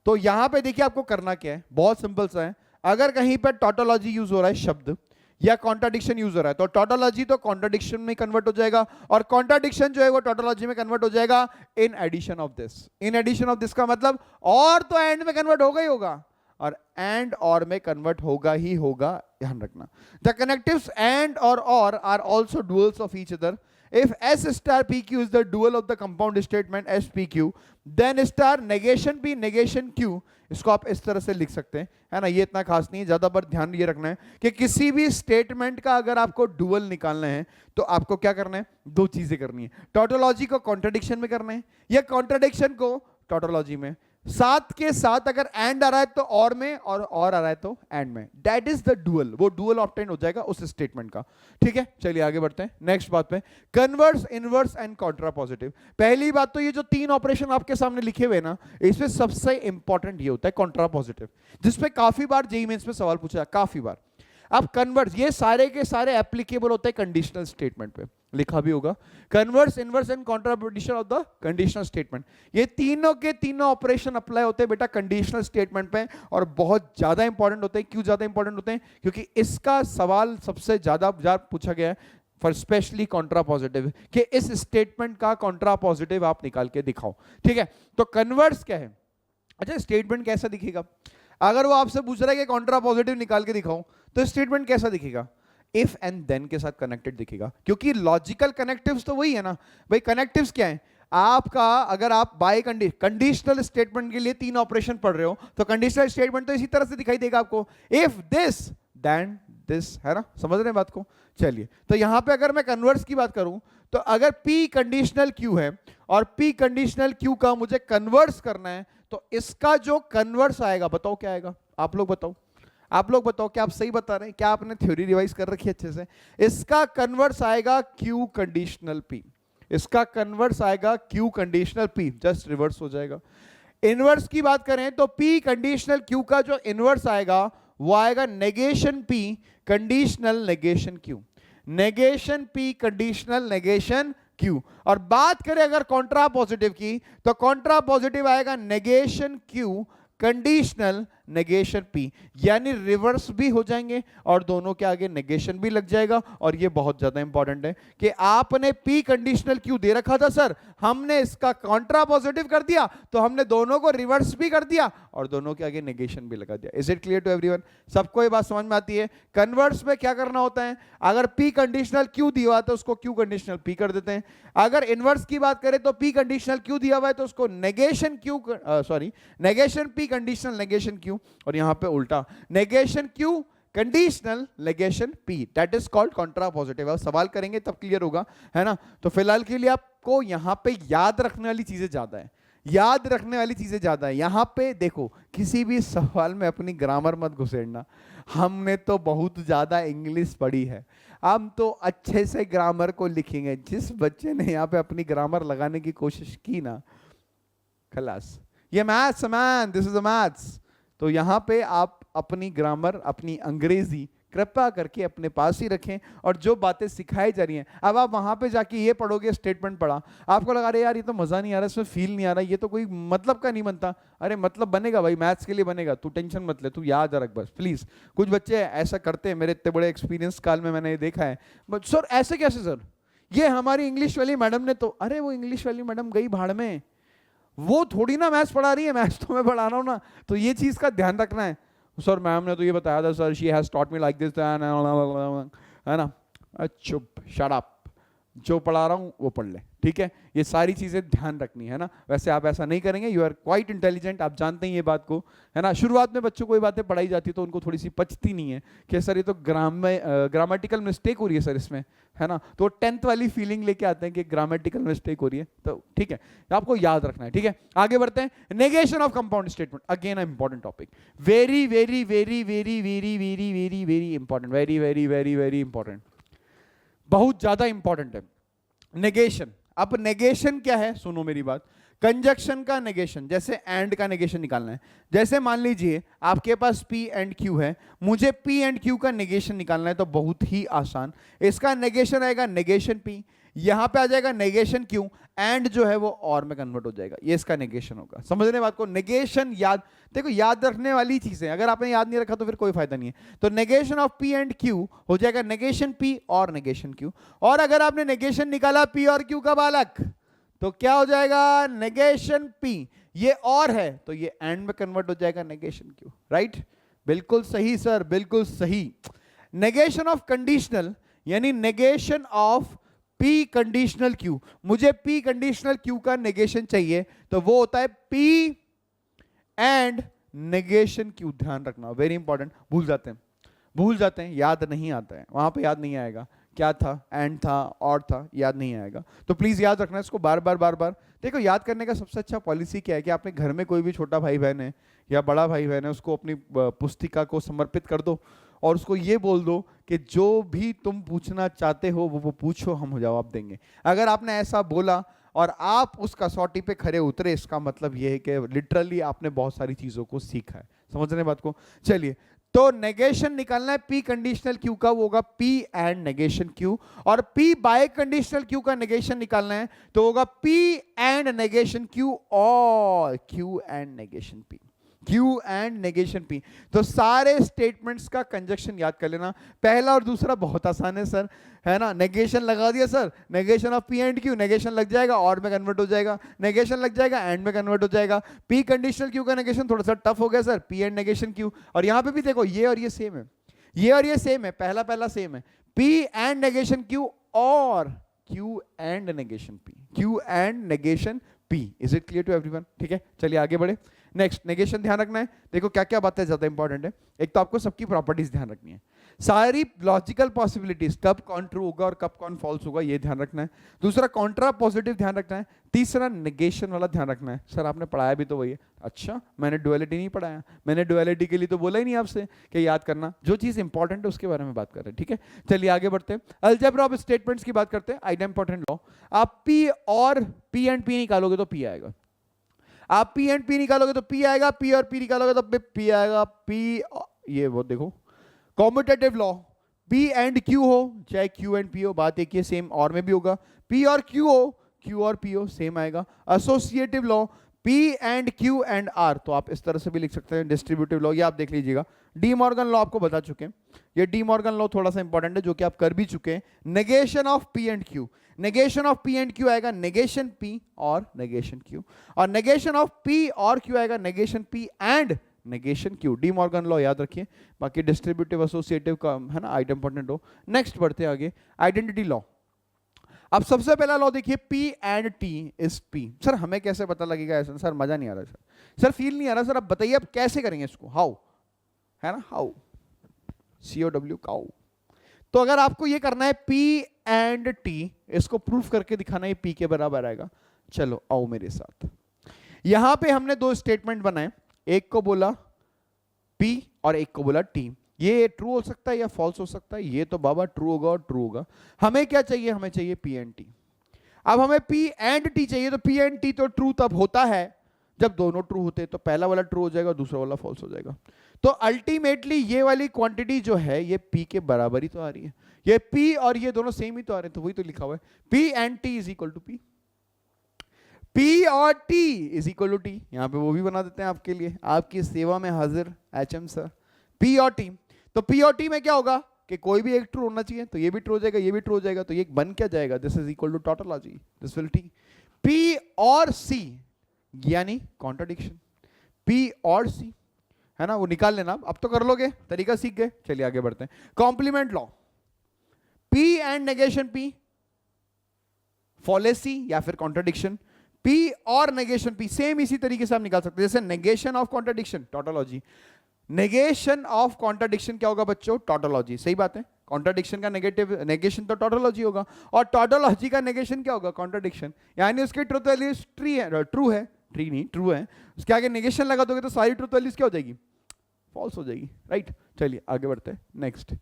तो यहां पे देखिए आपको करना क्या है, बहुत सिंपल सा है। अगर कहीं पर टॉटोलॉजी यूज हो रहा है शब्द या कॉन्ट्राडिक्शन यूज हो रहा है तो टॉटोलॉजी तो कॉन्ट्राडिक्शन में कन्वर्ट हो जाएगा और कॉन्ट्राडिक्शन जो है वो टॉटोलॉजी में कन्वर्ट हो जाएगा in addition of this. In addition of this का मतलब और तो एंड में कन्वर्ट होगा ही होगा और एंड और में कन्वर्ट होगा ही होगा, ध्यान रखना। The connectives and or are also duals of each other. If S star PQ is the dual of the compound statement SPQ, then star negation P negation Q, इसको आप इस तरह से लिख सकते हैं, है ना। ये इतना खास नहीं है, ज्यादा पर ध्यान ये रखना है कि किसी भी स्टेटमेंट का अगर आपको डुअल निकालना है तो आपको क्या करना है? दो चीजें करनी है। टॉटोलॉजी को कॉन्ट्राडिक्शन में करना है या कॉन्ट्राडिक्शन को टॉटोलॉजी में। साथ के साथ अगर एंड आ रहा है तो और में और आ रहा है तो एंड में, दैट इज द डुअल। वो डुअल ऑब्टेन हो जाएगा उस स्टेटमेंट का, ठीक है। चलिए आगे बढ़ते हैं नेक्स्ट बात पे, converse, inverse and Contra positive. पहली बात तो ये जो तीन ऑपरेशन आपके सामने लिखे हुए ना, इसमें सबसे इंपॉर्टेंट ये होता है कॉन्ट्रा पॉजिटिव, जिसपे काफी बार जेईई मेंस में सवाल पूछा, काफी बार। अब कन्वर्स, ये सारे के सारे एप्लीकेबल होते हैं कंडीशनल स्टेटमेंट पे, लिखा भी होगा converse, inverse and contradiction of the conditional statement. ये तीनों के तीनों ऑपरेशन अप्लाई होते हैं बेटा कंडीशनल स्टेटमेंट पे और बहुत ज्यादा इंपॉर्टेंट होते हैं। क्यों ज्यादा इंपॉर्टेंट होते हैं? क्योंकि इसका सवाल सबसे ज्यादा पूछा गया है फॉर स्पेशली कॉन्ट्रा पॉजिटिव, कि इस स्टेटमेंट का कॉन्ट्रा पॉजिटिव आप निकाल के दिखाओ, ठीक है। तो कन्वर्स क्या है? अच्छा, स्टेटमेंट कैसा दिखेगा? अगर वो आपसे पूछ रहा है कि कॉन्ट्रा पॉजिटिव निकाल के दिखाओ तो स्टेटमेंट कैसा दिखेगा? इफ एंड देन के साथ कनेक्टेड दिखेगा, क्योंकि लॉजिकल कनेक्टिव्स तो वही है ना भाई। कनेक्टिव्स क्या है? आपका अगर आप बाय कंडीशनल स्टेटमेंट के लिए 3 ऑपरेशन पढ़ रहे हो तो कंडीशनल स्टेटमेंट तो इसी तरह से दिखाई देगा आपको, इफ दिस देन दिस, है ना, समझ रहे हैं बात को। चलिए, तो यहां पे अगर मैं कन्वर्स की बात करूं तो अगर P कंडीशनल Q है और P कंडीशनल Q का मुझे कन्वर्स करना है तो इसका जो कन्वर्स आएगा, बताओ क्या आएगा, आप लोग बताओ, आप लोग बताओ, क्या आप सही बता रहे हैं, क्या आपने थ्योरी रिवाइज कर रखी है अच्छे से। इसका कन्वर्स आएगा Q कंडीशनल P, इसका कन्वर्स आएगा Q conditional P, just reverse हो जाएगा। इनवर्स की बात करें तो P कंडीशनल Q का जो इनवर्स आएगा वो आएगा negation P conditional negation Q, negation P conditional negation Q। और बात करें अगर कॉन्ट्रा पॉजिटिव की तो कॉन्ट्रा पॉजिटिव आएगा negation Q conditional negation P, यानी रिवर्स भी हो जाएंगे और दोनों के आगे नेगेशन भी लग जाएगा। और ये बहुत ज्यादा इंपॉर्टेंट है कि आपने P कंडीशनल Q दे रखा था सर, हमने इसका कॉन्ट्रा पॉजिटिव कर दिया तो हमने दोनों को रिवर्स भी कर दिया और दोनों के आगे नेगेशन भी लगा दिया। Is it clear to everyone? सबको ये बात समझ में आती है? कन्वर्स में क्या करना होता है, अगर P कंडीशनल Q दिया हुआ है तो उसको Q कंडीशनल P कर देते हैं। अगर इनवर्स की बात करें तो P कंडीशनल Q दिया हुआ है तो उसको negation P conditional negation Q, और यहां पे उल्टा negation Q conditional negation P, that is called Contra positive. अब सवाल करेंगे तब क्लियर होगा, है ना। तो फिलहाल के लिए आपको यहां पे याद रखने वाली चीजें ज्यादा है, याद रखने वाली चीजें ज्यादा है। यहां पे देखो, किसी भी सवाल में अपनी ग्रामर मत घुसेड़ना, हमने तो बहुत ज्यादा इंग्लिश पढ़ी है, हम तो अच्छे से ग्रामर को लिखेंगे। जिस बच्चे ने यहाँ पे अपनी ग्रामर लगाने की कोशिश की ना, खलास, ये maths man, this is a maths. तो यहाँ पे आप अपनी ग्रामर, अपनी अंग्रेजी कृपया करके अपने पास ही रखें और जो बातें सिखाई जा रही हैं, अब आप वहां पे जाके ये पढ़ोगे, स्टेटमेंट पढ़ा, आपको लगा रहे यार ये तो मजा नहीं आ रहा, इसमें फील नहीं आ रहा, ये तो कोई मतलब का नहीं बनता। अरे मतलब बनेगा भाई, मैथ्स के लिए बनेगा, तू टेंशन मत ले, तू याद रख बस प्लीज। कुछ बच्चे ऐसा करते हैं, मेरे इतने बड़े एक्सपीरियंस काल में मैंने ये देखा है। बट सर ऐसे कैसे सर, ये हमारी इंग्लिश वाली मैडम ने तो, अरे वो इंग्लिश वाली मैडम गई भाड़ में, वो थोड़ी ना मैथ्स पढ़ा रही है, मैथ्स तो मैं पढ़ा रहा हूँ ना। तो ये चीज का ध्यान रखना है। सर मैम ने तो ये बताया था sir, she has taught me like this, है ना, चुप, शट अप, जो पढ़ा रहा हूँ वो पढ़ ले, ठीक है। ये सारी चीजें ध्यान रखनी है ना। वैसे आप ऐसा नहीं करेंगे, यू आर क्वाइट इंटेलिजेंट, आप जानते हैं ये बात को, है ना। शुरुआत में बच्चों को ये बातें पढ़ाई जाती है तो उनको थोड़ी सी पचती नहीं है कि सर ये तो ग्रामेटिकल मिस्टेक हो रही है सर इसमें, है ना। तो 10th वाली फीलिंग लेके आते हैं कि ग्रामेटिकल मिस्टेक हो रही है, तो ठीक है, आपको याद रखना है, ठीक है। आगे बढ़ते हैं, negation of compound statement, again important topic, very very very very very very very very important, very very very very important, बहुत ज्यादा इंपॉर्टेंट है नेगेशन। अब नेगेशन क्या है, सुनो मेरी बात। कंजक्शन का नेगेशन, जैसे एंड का नेगेशन निकालना है। जैसे मान लीजिए आपके पास P एंड Q है, मुझे P एंड Q का नेगेशन निकालना है, तो बहुत ही आसान, इसका नेगेशन आएगा नेगेशन P, यहां पे आ जाएगा नेगेशन Q, एंड जो है वो और में कन्वर्ट हो जाएगा, ये इसका नेगेशन होगा। समझ रहे बात को? नेगेशन याद, देखो याद रखने वाली चीजें, अगर आपने याद नहीं रखा तो फिर कोई फायदा नहीं है। तो negation of P and Q हो जाएगा negation P or negation Q। और अगर आपने नेगेशन निकाला P और Q का बालक तो क्या हो जाएगा, नेगेशन P, ये और है तो ये एंड में कन्वर्ट हो जाएगा नेगेशन Q, राइट। बिल्कुल सही सर, बिल्कुल सही। नेगेशन ऑफ कंडीशनल यानी negation of P conditional Q, मुझे P कंडीशनल Q का नेगेशन चाहिए तो वो होता है P एंड नेगेशन Q। ध्यान रखना, वेरी इंपॉर्टेंट, भूल जाते हैं, याद नहीं आता है, वहां पे याद नहीं आएगा क्या था, एंड था, और था, याद नहीं आएगा। तो प्लीज याद रखना इसको बार बार। देखो याद करने का सबसे अच्छा पॉलिसी क्या है कि आपने घर में कोई भी छोटा भाई बहन है या बड़ा भाई बहन है, उसको अपनी पुस्तिका को समर्पित कर दो और उसको ये बोल दो कि जो भी तुम पूछना चाहते हो वो पूछो, हम जवाब देंगे। अगर आपने ऐसा बोला और आप उस कसौटी पे खरे उतरे, इसका मतलब ये है कि लिटरली आपने बहुत सारी चीजों को सीखा है। समझ रहे बात को? चलिए, तो नेगेशन निकालना है P कंडीशनल Q का, वो होगा P एंड नेगेशन Q, और P बाय कंडीशनल Q का नेगेशन निकालना है तो होगा P एंड नेगेशन Q और Q and negation P, Q and negation P। तो सारे स्टेटमेंट्स का कंजक्शन याद कर लेना। पहला और दूसरा बहुत आसान है सर, है ना। नेगेशन लगा दिया sir, negation of P and Q, negation लग जाएगा और में कन्वर्ट हो जाएगा, नेगेशन लग जाएगा एंड में कन्वर्ट हो जाएगा। P कंडीशनल Q का नेगेशन थोड़ा सा टफ हो गया sir, P and negation Q। और यहां पे भी देखो ये और ये सेम है, ये और ये सेम है, पहला सेम है, P एंड नेगेशन Q और Q and negation P, Q and negation P. Is it clear to everyone? ठीक है, चलिए आगे बढ़े. नेक्स्ट, नेगेशन ध्यान रखना है. देखो क्या क्या बातें ज्यादा इंपॉर्टेंट है. एक तो आपको सबकी प्रॉपर्टीज ध्यान रखनी है, सारी लॉजिकल पॉसिबिलिटीज, कब कौन ट्रू होगा और कब कौन फॉल्स होगा ये ध्यान रखना है. दूसरा, कॉन्ट्रा पॉजिटिव ध्यान रखना है. तीसरा, नेगेशन वाला ध्यान रखना है. सर आपने पढ़ाया भी तो वही है. अच्छा, मैंने डुअलिटी नहीं पढ़ाया, मैंने डुअलिटी के लिए तो बोला ही नहीं आपसे कि याद करना. जो चीज इंपॉर्टेंट है उसके बारे में बात कर रहे हैं. ठीक है, चलिए आगे बढ़ते हैं. अलजेब्रा ऑफ स्टेटमेंट्स की बात करते हैं. Idempotent law. आप P और P एंड P निकालोगे तो P आएगा. आप P एंड P निकालोगे तो P आएगा. P और P निकालोगे तो P आएगा. P, ये वो देखो commutative law. P and Q हो, चाहे Q एंड P हो, बात एक ही, सेम और में भी होगा. P और Q हो, Q और P हो, सेम आएगा. Associative law, P and Q and R, तो आप इस तरह से भी लिख सकते हैं. डिस्ट्रीब्यूटिव लॉ, ये आप देख लीजिएगा. डी मॉर्गन लॉ आपको बता चुके हैं. ये डी मॉर्गन लॉ थोड़ा सा इंपॉर्टेंट है जो कि आप कर भी चुके हैं. Negation of P and Q, negation of P and Q आएगा negation P or negation Q, और नेगेशन ऑफ P और Q आएगा negation P and negation Q. De Morgan law याद रखिए. बाकी डिस्ट्रीब्यूटिव एसोसिएटिव का है ना, आइटम इंपॉर्टेंट हो. नेक्स्ट बढ़ते हैं आगे. Identity law. अब सबसे पहला लॉ देखिए, P and T is P. Sir हमें कैसे पता लगेगा ऐसा? सर मजा नहीं आ रहा सर फील नहीं आ रहा सर. अब बताइए अब कैसे करेंगे इसको? हाउ, है ना, हाउ, COW, काउ. तो अगर आपको ये करना है P एंड T, इसको प्रूफ करके दिखाना है P के बराबर आएगा. चलो आओ मेरे साथ. यहां पे हमने दो स्टेटमेंट बनाए, एक को बोला P और एक को बोला T. ये ट्रू हो सकता है या फॉल्स हो सकता है. ये तो बाबा ट्रू होगा और ट्रू होगा. हमें क्या चाहिए? हमें चाहिए P एंड T. अब हमें P एंड T चाहिए, तो P एंड T तो ट्रू तब होता है जब दोनों ट्रू होते हैं. तो पहला वाला ट्रू हो जाएगा, दूसरा वाला फॉल्स हो जाएगा. तो अल्टीमेटली ये वाली क्वांटिटी जो है ये P के बराबर ही तो आ रही है. ये P और ये दोनों सेम ही तो आ रहे हैं, तो वही तो लिखा हुआ है. P and T is equal to P. P or T is equal to T. यहां पे वो भी बना देते हैं आपके लिए, आपकी सेवा में हाजिर HM sir. P or T, तो P और T में क्या होगा कि कोई भी एक ट्रू होना चाहिए, तो ये भी ट्रू हो जाएगा, ये भी ट्रू हो जाएगा, तो ये बन क्या जाएगा? This is equal to tautology, this will T. P or C यानी कॉन्ट्राडिक्शन. P और C है ना, वो निकाल लेना. अब तो कर लोगे, तरीका सीख गए. चलिए आगे बढ़ते हैं. Complement law. P and negation P, fallacy या फिर contradiction. P or negation P same इसी तरीके से आप निकाल सकते हैं. जैसे negation of contradiction, tautology. Negation of contradiction क्या होगा बच्चों? टॉटोलॉजी. सही बात है. कॉन्ट्राडिक्शन का नेगेटिव नेगेशन तो टॉटोलॉजी होगा, और टॉटोलॉजी का नेगेशन क्या होगा? कॉन्ट्राडिक्शन. यानी उसकी ट्रूथ वैल्यूज ट्रू है, ट्री नहीं ट्रू है, उसके आगे नेगेशन लगा दोगे तो सारी ट्रूथ वैल्यूज क्या हो जाएगी? फॉल्स हो जाएगी. राइट. चलिए आगे बढ़ते हैं. नेक्स्ट,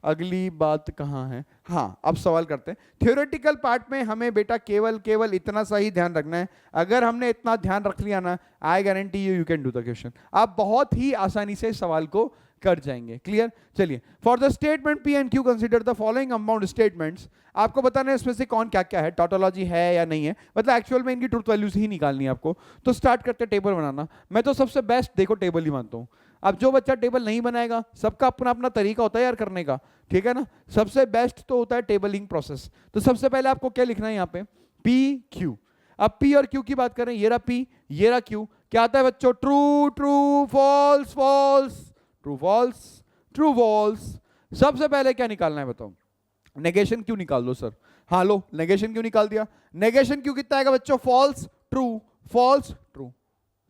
अगली बात कहाँ है? हाँ, अब सवाल करते हैं. थ्योरेटिकल पार्ट में हमें बेटा केवल इतना सा ही ध्यान रखना है. अगर हमने इतना ध्यान रख लिया ना, I guarantee you can do the question. आप बहुत ही आसानी से सवाल को कर जाएंगे. क्लियर. चलिए, for the statement P and Q consider the following amount statements. आपको बताना है इसमें से कौन क्या क्या है, टॉटोलॉजी है या नहीं है, मतलब एक्चुअल में इनकी ट्रूथ वैल्यूज ही निकालनी है आपको. तो स्टार्ट करते हैं टेबल बनाना. मैं तो सबसे बेस्ट देखो टेबल ही मानता हूं. अब जो बच्चा टेबल नहीं बनाएगा, सबका अपना अपना तरीका होता है यार करने का, ठीक है ना. सबसे बेस्ट तो होता है टेबलिंग प्रोसेस. तो सबसे पहले आपको क्या लिखना है यहाँ पे? P Q. अब P और Q की बात करें, ये रहा P, ये रहा Q. क्या आता है बच्चों? True true, false false, true false, true false. सबसे पहले क्या निकालना है बताओ? नेगेशन Q निकाल दो सर. हाँ लो, नेगेशन Q निकाल दिया. नेगेशन Q कितना आएगा बच्चों? False true, false true.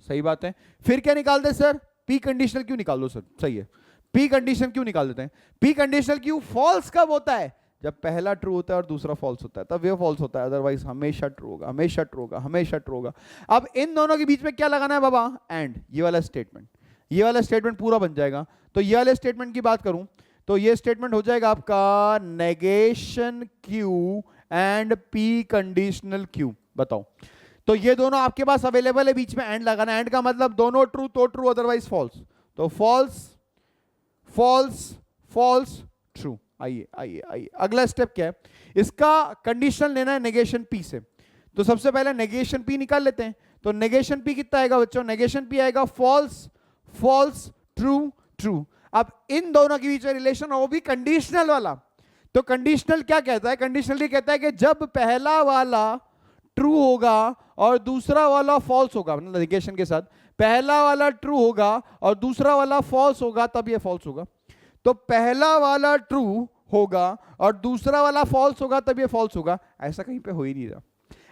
सही बात है. फिर क्या निकाल दे सर? P कंडीशनल Q निकाल दो सर. सही है. P कंडीशनल Q निकाल देते हैं. P कंडीशनल Q फॉल्स कब होता है? जब पहला ट्रू होता है और दूसरा फॉल्स होता है, तब ये फॉल्स होता है. अदरवाइज हमेशा ट्रू होगा, हमेशा ट्रू होगा, हमेशा ट्रू होगा. अब इन दोनों के बीच में क्या लगाना है बाबा? एंड. ये वाला स्टेटमेंट, ये वाला स्टेटमेंट पूरा बन जाएगा. तो ये वाले स्टेटमेंट की बात करूं तो ये स्टेटमेंट हो जाएगा आपका negation Q and P conditional Q. बताओ, तो ये दोनों आपके पास अवेलेबल है, बीच में एंड लगाना. एंड का मतलब दोनों ट्रू तो ट्रू, अदरवाइज फॉल्स. तो फॉल्स फॉल्स फॉल्स ट्रू. आइए आइए आइए, अगला स्टेप क्या है? इसका कंडीशनल लेना है नेगेशन P से. तो सबसे पहले नेगेशन P निकाल लेते हैं. तो नेगेशन P कितना आएगा बच्चों? नेगेशन P आएगा फॉल्स फॉल्स ट्रू ट्रू. अब इन दोनों के बीच में रिलेशन, वो भी कंडीशनल वाला. तो कंडीशनल क्या कहता है? कंडीशनली कहता है कि जब पहला वाला ट्रू होगा और दूसरा वाला फॉल्स होगा, मतलब नेगेशन के साथ पहला वाला ट्रू होगा और दूसरा वाला फॉल्स होगा, तब ये फॉल्स होगा. तो पहला वाला ट्रू होगा और दूसरा वाला फॉल्स होगा तब ये फॉल्स होगा, ऐसा कहीं पे हो ही नहीं रहा,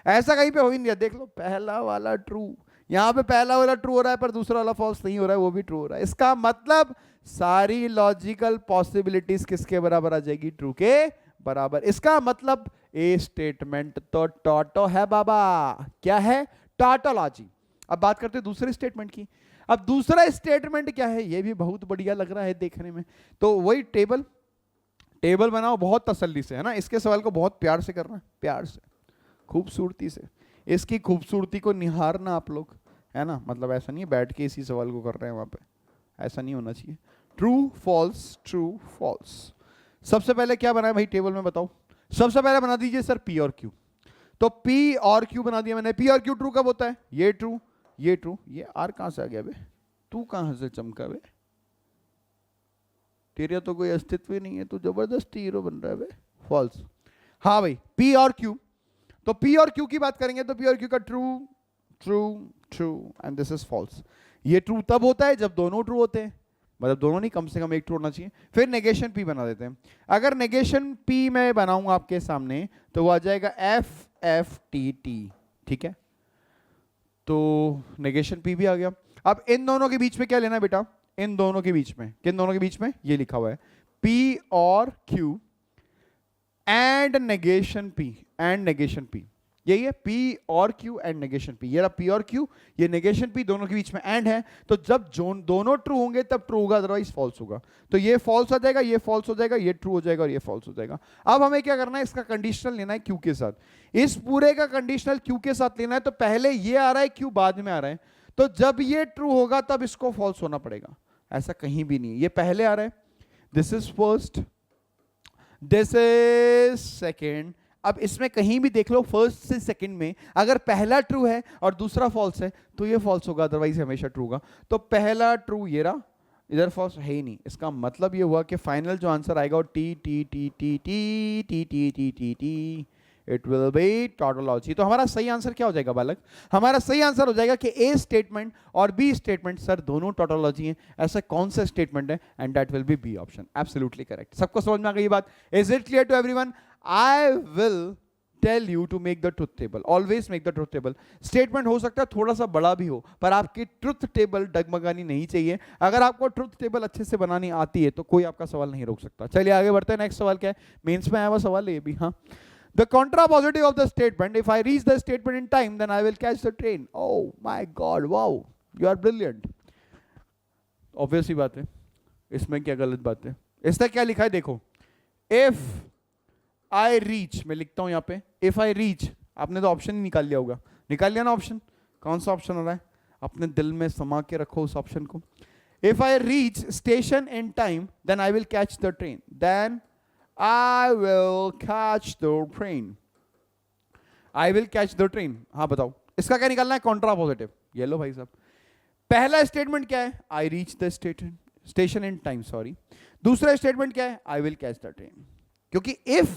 ऐसा कहीं पे हो ही नहीं रहा। देख लो पहला वाला ट्रू, यहां पे पहला वाला ट्रू हो रहा है पर दूसरा वाला फॉल्स नहीं हो रहा है, वो भी ट्रू हो रहा है। इसका मतलब सारी लॉजिकल पॉसिबिलिटीज किसके बराबर आ जाएगी? ट्रू के बराबर। इसका मतलब ए स्टेटमेंट तो टॉटो है बाबा। क्या है? टॉटोलॉजी। अब बात करते हैं दूसरे स्टेटमेंट की। अब दूसरा स्टेटमेंट क्या है? ये भी बहुत बढ़िया लग रहा है देखने में। तो वही टेबल बनाओ बहुत तसल्ली से, है ना। इसके सवाल को बहुत प्यार से करना, प्यार से, खूबसूरती से, इसकी खूबसूरती को निहारना आप लोग, है ना। मतलब ऐसा नहीं है बैठ के इसी सवाल को कर रहे हैं वहां पे, ऐसा नहीं होना चाहिए। True false, true false. सबसे पहले क्या बना है भाई टेबल में बताओ? सबसे पहले बना दीजिए सर पी और क्यू। तो पी और क्यू बना दिया मैंने। पी और क्यू ट्रू कब होता है? ये ट्रू, ये ट्रू। ये आर कहां से आ गया बे? तू कहां से चमका बे? तेरा तो कोई अस्तित्व ही नहीं है, तू जबरदस्ती हीरो बन रहा है बे। फॉल्स। हाँ भाई पी और क्यू। तो पी और क्यू की बात करेंगे तो पी और क्यू का true true true and this is false. ये ट्रू तब होता है जब दोनों ट्रू होते हैं, मतलब दोनों नहीं, कम से कम एक ट्रू होना चाहिए। फिर नेगेशन पी बना देते हैं। अगर नेगेशन पी मैं बनाऊंगा आपके सामने तो वो आ जाएगा एफ एफ टी टी, ठीक है। तो नेगेशन पी भी आ गया। अब इन दोनों के बीच में क्या लेना है बेटा? इन दोनों के बीच में, किन दोनों के बीच में? ये लिखा हुआ है पी और Q and negation P, and negation P. यही है पी और क्यू एंड नेगेशन पी। ये रहा पी और क्यू, ये नेगेशन पी, दोनों के बीच में एंड है। तो जब दोनों ट्रू होंगे तब ट्रू होगा, अदरवाइज फॉल्स होगा। तो ये फॉल्स हो जाएगा, ये फॉल्स हो जाएगा, ये ट्रू हो जाएगा और ये फॉल्स हो जाएगा। अब हमें क्या करना है? इसका कंडीशनल लेना है क्यू के साथ। इस पूरे का कंडीशनल क्यू के साथ लेना है। तो पहले ये आ रहा है, क्यू बाद में आ रहा है। तो जब ये ट्रू होगा तब इसको फॉल्स होना पड़ेगा, ऐसा कहीं भी नहीं है। ये पहले आ रहा है, this is first, this is second. अब इसमें कहीं भी देख लो फर्स्ट से सेकंड में अगर पहला ट्रू है और दूसरा फॉल्स है तो ये फॉल्स होगा, अदरवाइज हमेशा ट्रू होगा। तो पहला ट्रू ये रहा, इधर फॉल्स है ही नहीं। इसका मतलब ये हुआ कि फाइनल जो आंसर आएगा वो T T T T T T T T T T, it will B tautology. तो हमारा सही आंसर क्या हो जाएगा बालक? हमारा सही आंसर हो जाएगा कि ए स्टेटमेंट और बी स्टेटमेंट सर दोनों टॉटोलॉजी हैं। ऐसा कौन सा स्टेटमेंट है? And that will be B option. Absolutely correct. सबको समझ में आ गई ये बात? Is it clear to everyone? I will tell you to make the truth table. Always make the truth table. Statement हो सकता है थोड़ा सा बड़ा भी हो पर आपकी ट्रुथ टेबल डगमगानी नहीं चाहिए। अगर आपको ट्रुथ टेबल अच्छे से बनानी आती है तो कोई आपका सवाल नहीं रोक सकता। चलिए आगे बढ़ते हैं। नेक्स्ट सवाल क्या है? मेंस में आया हुआ सवाल है ये भी। हाँ, the contrapositive of the statement, if I reach the statement in time then I will catch the train. Oh my god, wow, you are brilliant. Obvious ही बात है, इसमें क्या गलत बात है? इसमें क्या लिखा है देखो, if I reach, मैं लिखता हूं यहां पे if I reach। आपने तो ऑप्शन ही निकाल लिया होगा, निकाल लिया ना ऑप्शन? कौन सा ऑप्शन हो रहा है? अपने दिल में समा के रखो उस ऑप्शन को। if I reach station in time then I will catch the train, then I will catch the train, I will catch the train। हाँ बताओ इसका क्या निकालना है? Contra positive. ये लो भाई साहब, पहला स्टेटमेंट क्या है? I reach the station in time, sorry. दूसरा स्टेटमेंट क्या है? I will catch the train। क्योंकि if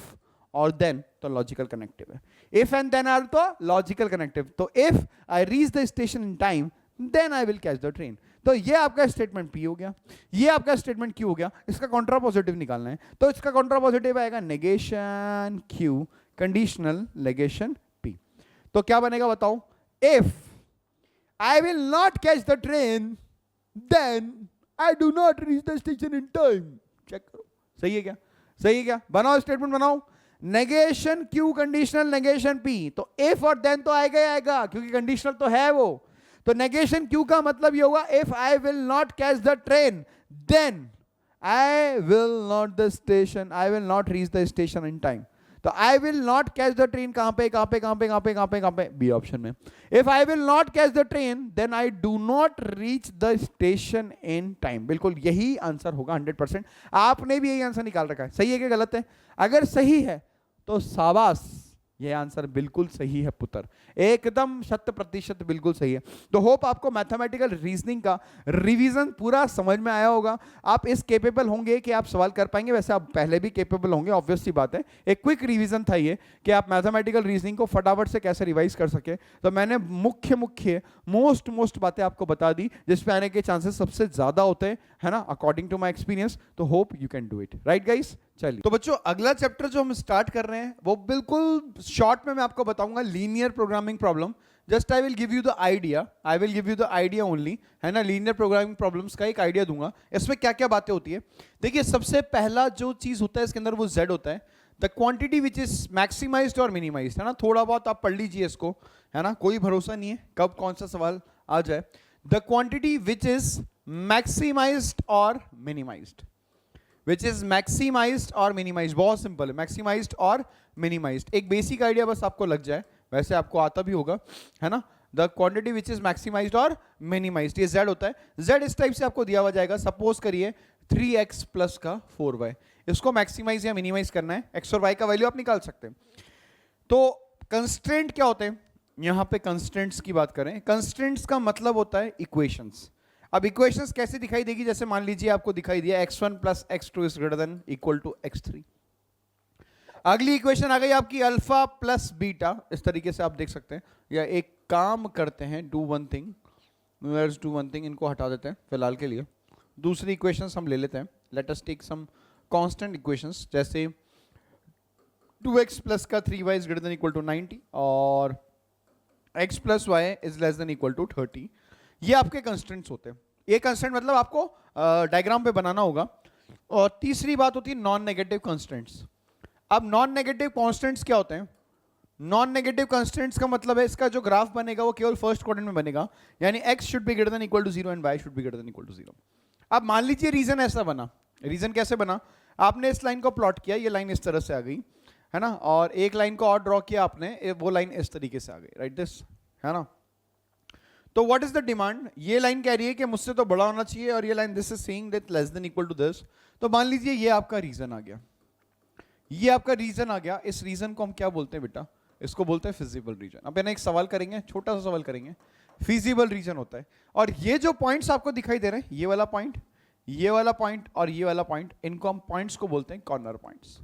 और देन तो लॉजिकल कनेक्टिव है, इफ एंड देन आर तो लॉजिकल कनेक्टिव। तो if I reach the station in time then I will catch the train. तो ये आपका स्टेटमेंट पी हो गया, ये आपका स्टेटमेंट क्यू हो गया। इसका कॉन्ट्रा पॉजिटिव निकालना है तो इसका कॉन्ट्रा पॉजिटिव आएगा negation Q conditional negation P. तो क्या बनेगा बताओ? If I will not catch the train then I do not reach the station in time. Check करो सही है क्या? सही है क्या? बनाओ स्टेटमेंट बनाओ। Negation Q conditional negation P. तो इफ और देन तो आएगा ही आएगा क्योंकि कंडीशनल तो है वो। तो नेगेशन क्यू का मतलब ये होगा if I will not catch the train then I will not the station, I will not reach the station in time. तो I will not catch the train कहां पे? कहां पे? कहां पे? कहां पे? कहां पे? कहां पे? बी ऑप्शन में। If I will not catch the train then I do not reach the station in time. बिल्कुल यही आंसर होगा 100%। आपने भी यही आंसर निकाल रखा है। सही है कि गलत है? अगर सही है तो शाबाश, यह आंसर बिल्कुल सही है पुत्र, एकदम 100% बिल्कुल सही है। तो होप आपको मैथमेटिकल रीजनिंग का रिवीजन पूरा समझ में आया होगा। आप इस केपेबल होंगे कि आप सवाल कर पाएंगे, वैसे आप पहले भी केपेबल होंगे, ऑब्वियस सी बात है। एक क्विक रिवीजन था ये कि आप मैथमेटिकल रीजनिंग को फटाफट से कैसे रिवाइज कर सके। तो मैंने मुख्य मोस्ट बातें आपको बता दी जिसपे आने के चांसेस सबसे ज्यादा होते हैं, है ना, अकॉर्डिंग टू माई एक्सपीरियंस। तो hope you can do it, right guys? चलिए तो बच्चों अगला चैप्टर जो हम स्टार्ट कर रहे हैं वो बिल्कुल शॉर्ट में मैं आपको बताऊंगा linear programming problem. Just I will give you the idea only, है ना। लीनियर प्रोग्रामिंग प्रॉब्लम्स का एक आइडिया दूंगा, इसमें क्या क्या बातें होती है। देखिए सबसे पहला जो चीज होता है इसके अंदर वो z होता है, the quantity which is maximised और मिनिमाइज्ड, है ना। थोड़ा बहुत आप पढ़ लीजिए इसको, है ना, कोई भरोसा नहीं है कब कौन सा सवाल आ जाए। The quantity which is maximised और मिनिमाइज्ड, विच इज मैक्सिमाइज्ड और मिनिमाइज्ड, बहुत सिंपल है, मैक्सिमाइज्ड और मिनिमाइज्ड। एक बेसिक आइडिया बस आपको लग जाए, वैसे आपको आता भी होगा, है ना। The quantity which is maximised और मिनिमाइज्ड, ये z होता है। z इस टाइप से आपको दिया हुआ जाएगा, सपोज करिए 3x प्लस का 4y, इसको मैक्सिमाइज या मिनिमाइज करना है, x और y का वैल्यू आप निकाल सकते हैं। तो कंस्ट्रेंट क्या होते हैं, यहां पे कंस्ट्रेंट्स की बात करें, कंस्ट्रेंट्स का मतलब होता है इक्वेशंस। अब इक्वेशंस कैसे दिखाई देगी, जैसे मान लीजिए आपको दिखाई दिया x1 plus x2 is greater than equal to x3। अगली इक्वेशन आ गई आपकी अल्फा प्लस बीटा, इस तरीके से आप देख सकते हैं। या एक काम करते हैं, डू वन थिंग, इनको हटा देते हैं फिलहाल के लिए। दूसरी इक्वेशंस हम ले लेते हैं, let us take some constant equations, जैसे 2x प्लस का 3y is greater than equal to 90 और x plus Y is less than equal to 30। ये आपके कंस्टेंट्स होते हैं। ये कंस्टेंट मतलब आपको डायग्राम पे बनाना होगा। और तीसरी बात होती है नॉन नेगेटिव कंस्टेंट्स। अब नॉन नेगेटिव कांस्टेंट्स क्या होते हैं, नॉन नेगेटिव कांस्टेंट्स का मतलब है इसका जो ग्राफ बनेगा वो केवल फर्स्ट क्वाड्रेंट में बनेगा, यानी x should be greater than equal to 0 and y should be greater than equal to 0। अब मान लीजिए रीजन ऐसा बना, रीजन कैसे बना, आपने इस लाइन को प्लॉट किया, ये लाइन इस तरह से आ गई, है ना, और एक लाइन को और ड्रॉ किया आपने, वो लाइन इस तरीके से आ गई, राइट दिस, है ना। तो व्हाट इज द डिमांड, ये लाइन कह रही है कि मुझसे तो बड़ा होना चाहिए, और ये line this is saying that less than equal to this. तो मान लीजिए ये आपका रीजन आ गया, ये आपका रीजन आ गया। इस रीजन को हम क्या बोलते हैं बेटा, इसको बोलते हैं फिजिबल रीजन। अब ना एक सवाल करेंगे, छोटा सा सवाल करेंगे, फिजिबल रीजन होता है। और ये जो पॉइंट्स आपको दिखाई दे रहे हैं, ये वाला पॉइंट, ये वाला पॉइंट और ये वाला पॉइंट, इनको हम पॉइंट्स को बोलते हैं कॉर्नर पॉइंट्स।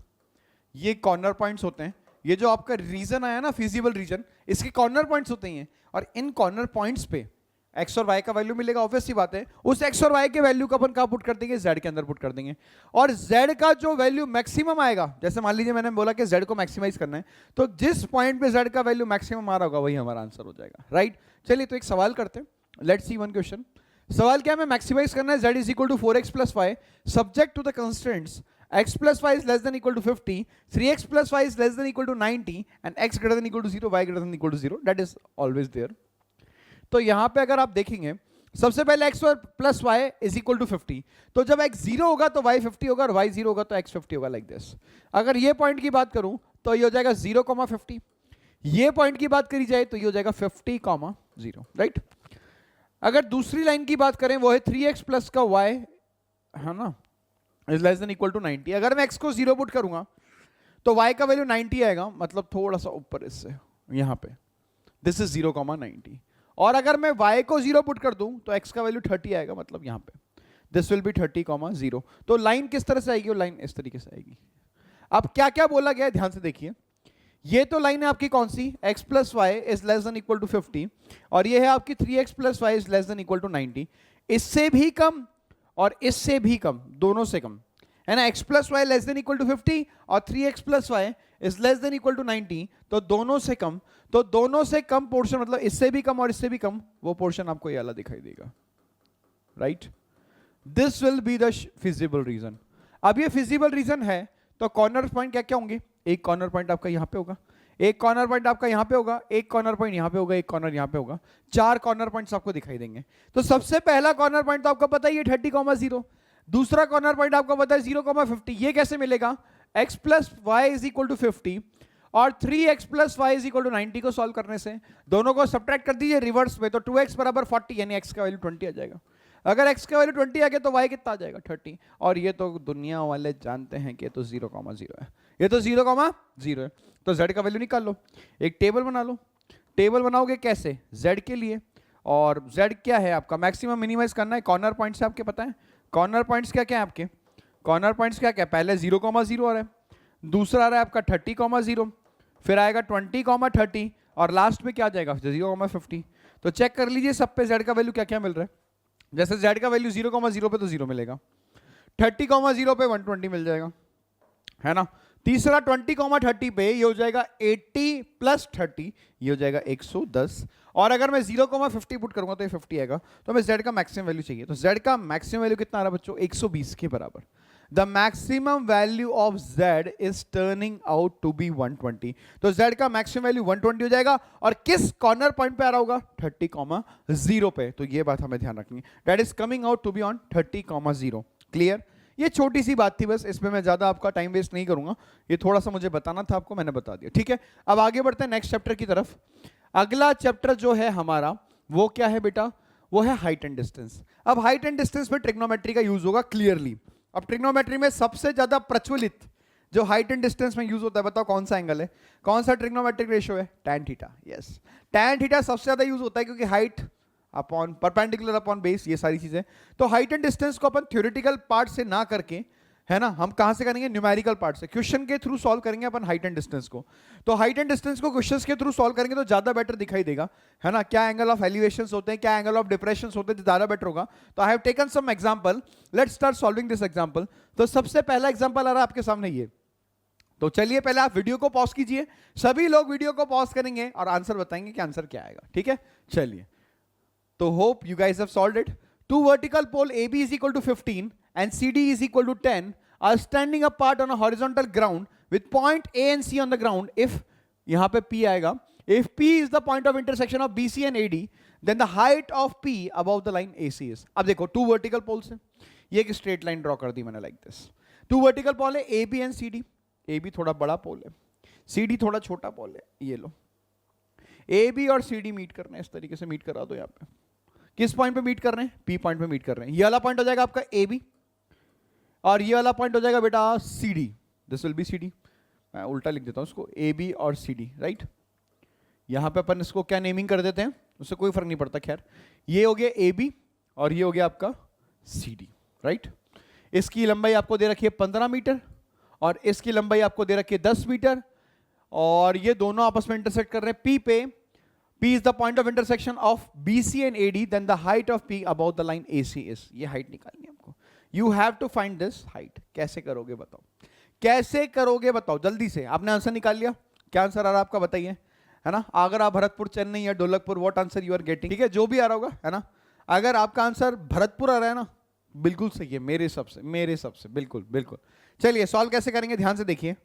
ये कॉर्नर पॉइंट्स होते हैं। ये जो आपका रीजन आया ना फिजिबल रीजन, इसके कॉर्नर पॉइंट्स होते हैं। और इन कॉर्नर पॉइंट्स पे x और y का वैल्यू मिलेगा, ऑब्वियस सी बात है। उस x और y के वैल्यू को अपन कहां पुट कर देंगे, z के अंदर पुट कर देंगे। और z का जो वैल्यू मैक्सिमम आएगा, जैसे मान लीजिए मैंने बोला कि z को मैक्सिमाइज करना है, तो जिस पॉइंट पे z का वैल्यू मैक्सिमम आ रहा होगा वही हमारा आंसर हो जाएगा, राइट। चलिए तो एक सवाल करते हैं, लेट्स सी वन क्वेश्चन। सवाल क्या है, मैक्सिमाइज करना है z is equal to 4x plus Y subject to the constraints x plus y is less than equal to 50, 3x plus y is less than equal to 90 and x greater than equal to 0, y greater than equal to 0, that is always there। तो यहां पे अगर आप देखेंगे, सबसे पहले x और plus y is equal to 50, तो जब x 0 होगा तो y 50 होगा, और y 0 होगा तो x 50 होगा, लाइक दिस। अगर ये पॉइंट की बात करूं तो ये हो जाएगा 0,50, ये पॉइंट की बात करी जाए तो ये हो जाएगा 50,0, राइट। अगर दूसरी लाइन की बात करें वो है 3x प्लस का y, है ना, is less than equal to 90। अगर मैं x को 0 पुट करूंगा तो y का वैल्यू 90 आएगा, मतलब थोड़ा सा ऊपर इससे, यहां पे दिस इज 0,90। और अगर मैं y को 0 पुट कर दूं तो x का वैल्यू 30 आएगा, मतलब यहां पे दिस विल बी 30,0। तो लाइन किस तरह से आएगी, वो लाइन इस तरीके से आएगी। अब क्या क्या बोला गया है ध्यान से देखिए। ये तो लाइन है आपकी कौन सी, x plus Y is less than equal to 50, और ये है आपकी 3x plus Y is less than equal to 90। इससे भी कम और इससे भी कम, दोनों से कम, है ना। x plus Y less than equal to 50 और 3x plus Y is less than equal to 90, तो दोनों से कम। तो दोनों से कम पोर्शन मतलब इससे भी कम और इससे भी कम, वो पोर्शन आपको ये वाला दिखाई देगा, right. This will be the feasible region. अब ये फिजिबल रीजन है तो कॉर्नर पॉइंट क्या क्या होंगे, एक कॉर्नर पॉइंट आपका यहां पे होगा, एक कॉर्नर पॉइंट आपका यहां पे होगा, एक कॉर्नर पॉइंट यहां पे होगा, एक कॉर्नर यहां पे होगा, 4 कॉर्नर पॉइंट्स आपको दिखाई देंगे। तो सबसे पहला कॉर्नर पॉइंट तो आपको पता ही है 30,0, दूसरा कॉर्नर पॉइंट आपको पता है 0,50। ये कैसे मिलेगा, x plus Y is equal to 50 और 3x plus Y is equal to 90 को सॉल्व करने से दोनों को सब्ट्रैक्ट कर दीजिए रिवर्स में, तो 2x बराबर 40, यानी x का वैल्यू 20 आ जाएगा। अगर x का वैल्यू 20 आ गया तो y कितना आ जाएगा, 30। और ये तो दुनिया वाले जानते हैं कि ये तो 0,0 है, ये तो 0,0 है। तो z का वैल्यू निकाल लो, एक टेबल बना लो। टेबल बनाओगे कैसे, z के लिए, और z क्या है आपका, मैक्सिमम मिनिमाइज करना है कॉर्नर पॉइंट से। आपके पता है कॉर्नर पॉइंट्स क्या क्या है आपके, कॉर्नर पॉइंट्स क्या क्या, पहले 0,0 आ रहा है, दूसरा आ रहा है आपका 30,0, फिर आएगा 20,30 और लास्ट में क्या आ जाएगा 0,50। तो चेक कर लीजिए सब पे z का वैल्यू क्या क्या मिल रहा है। जैसे z का वैल्यू 0,0 पे तो 0 मिलेगा, 30,0 पे 120 मिल जाएगा, है ना। तीसरा 20,30 पे ये हो जाएगा 80 प्लस 30, ये हो जाएगा 110। और अगर मैं 0,50 पुट करूंगा तो ये 50 आएगा। तो हमें z का मैक्सिमम वैल्यू चाहिए, तो z का मैक्सिमम वैल्यू कितना आ रहा है बच्चों, 120 के बराबर। The maximum value of z is turning out to be 120। तो z का मैक्सिमम वैल्यू 120 हो जाएगा। और किस कॉर्नर पॉइंट पे आ रहा होगा, 30,0 पे। तो ये बात हमें ध्यान रखनी है, that is coming out to be on 30,0। Clear. ये छोटी सी बात थी बस, इसमें मैं ज्यादा आपका टाइम वेस्ट नहीं करूंगा, ये थोड़ा सा मुझे बताना था आपको, मैंने बता दिया। ठीक है, अब आगे बढ़ते हैं नेक्स्ट चैप्टर की तरफ। अगला चैप्टर जो है हमारा वो क्या है बेटा, वो है हाइट एंड डिस्टेंस। अब हाइट एंड डिस्टेंस में ट्रिग्नोमेट्री का यूज होगा क्लियरली। अब ट्रिग्नोमेट्री में सबसे ज्यादा प्रचलित जो हाइट एंड डिस्टेंस में यूज होता है, बताओ कौन सा एंगल है, कौन सा ट्रिग्नोमेट्रिक रेशियो है, tan theta. Yes, tan theta सबसे ज्यादा यूज होता है, क्योंकि height upon perpendicular upon base, ये सारी चीजें। तो हाइट एंड डिस्टेंस को अपन थ्योरेटिकल पार्ट से ना करके, है ना, हम कहां से करेंगे, न्यूमेरिकल पार्ट से, क्वेश्चन के थ्रू सॉल्व करेंगे अपन हाइट एंड डिस्टेंस को। तो हाइट एंड डिस्टेंस को क्वेश्चंस के थ्रू सॉल्व करेंगे तो ज्यादा बेटर दिखाई देगा, है ना, क्या एंगल ऑफ एलिवेशंस होते हैं, क्या एंगल ऑफ डिप्रेशंस होते हैं, ज्यादा बेटर होगा। तो I have taken some example, let's start solving this example. तो सबसे पहला एग्जांपल आ रहा है आपके सामने ये। तो चलिए पहले आप वीडियो को पॉज कीजिए, सभी लोग वीडियो को पॉज करेंगे और आंसर बताएंगे कि आंसर क्या आएगा। ठीक है, चलिए। तो hope you guys have solved it. Two vertical pole AB is equal to 15 and CD is equal to 10 are standing apart on a horizontal ground with point A and C on the ground. If यहाँ पे P आएगा, if P is the point of intersection of BC and AD, then the height of P above the line AC is. अब देखो two vertical poles हैं, ये एक straight line draw कर दी मैंने like this. Two vertical pole है AB and CD. AB थोड़ा बड़ा पोल है, CD थोड़ा छोटा पोल है, ये लो। AB और CD मीट कर रहे हैं, इस तरीके से मीट करा दो यहाँ पे। किस पॉइंट पे मीट कर रहे हैं, P पॉइंट पे मीट कर रहे हैं। ये वाला पॉइंट हो जाएगा आपका AB और ये वाला पॉइंट हो जाएगा बेटा CD। This will B CD। मैं उल्टा लिख देता हूं इसको, AB और CD, राइट। यहां पे अपन इसको क्या नेमिंग कर देते हैं, उससे कोई फर्क नहीं पड़ता। खैर, ये हो गया AB और ये हो गया आपका CD, राइट। इसकी लंबाई आपको दे रखी है 15 मीटर और इसकी लंबाई आपको दे रखी है 10 मीटर और ये दोनों आपस में इंटरसेक्ट कर रहे हैं P पे। P is the point of intersection of BC and AD, then the height of P above the line AC is. ये height निकालनी है हमको। You have to find this height. कैसे करोगे बताओ, कैसे करोगे बताओ जल्दी से। आपने आंसर निकाल लिया, क्या आंसर आ रहा है आपका बताइए, है ना। अगर आप भरतपुर, चेन्नई या Dholakpur, what answer you are getting, ठीक है, जो भी आ रहा होगा, है ना। अगर आपका आंसर भरतपुर आ रहा है ना, बिल्कुल सही है मेरे हिसाब से, मेरे हिसाब से बिल्कुल बिल्कुल। चलिए सॉल्व कैसे करेंगे, ध्यान से देखिए।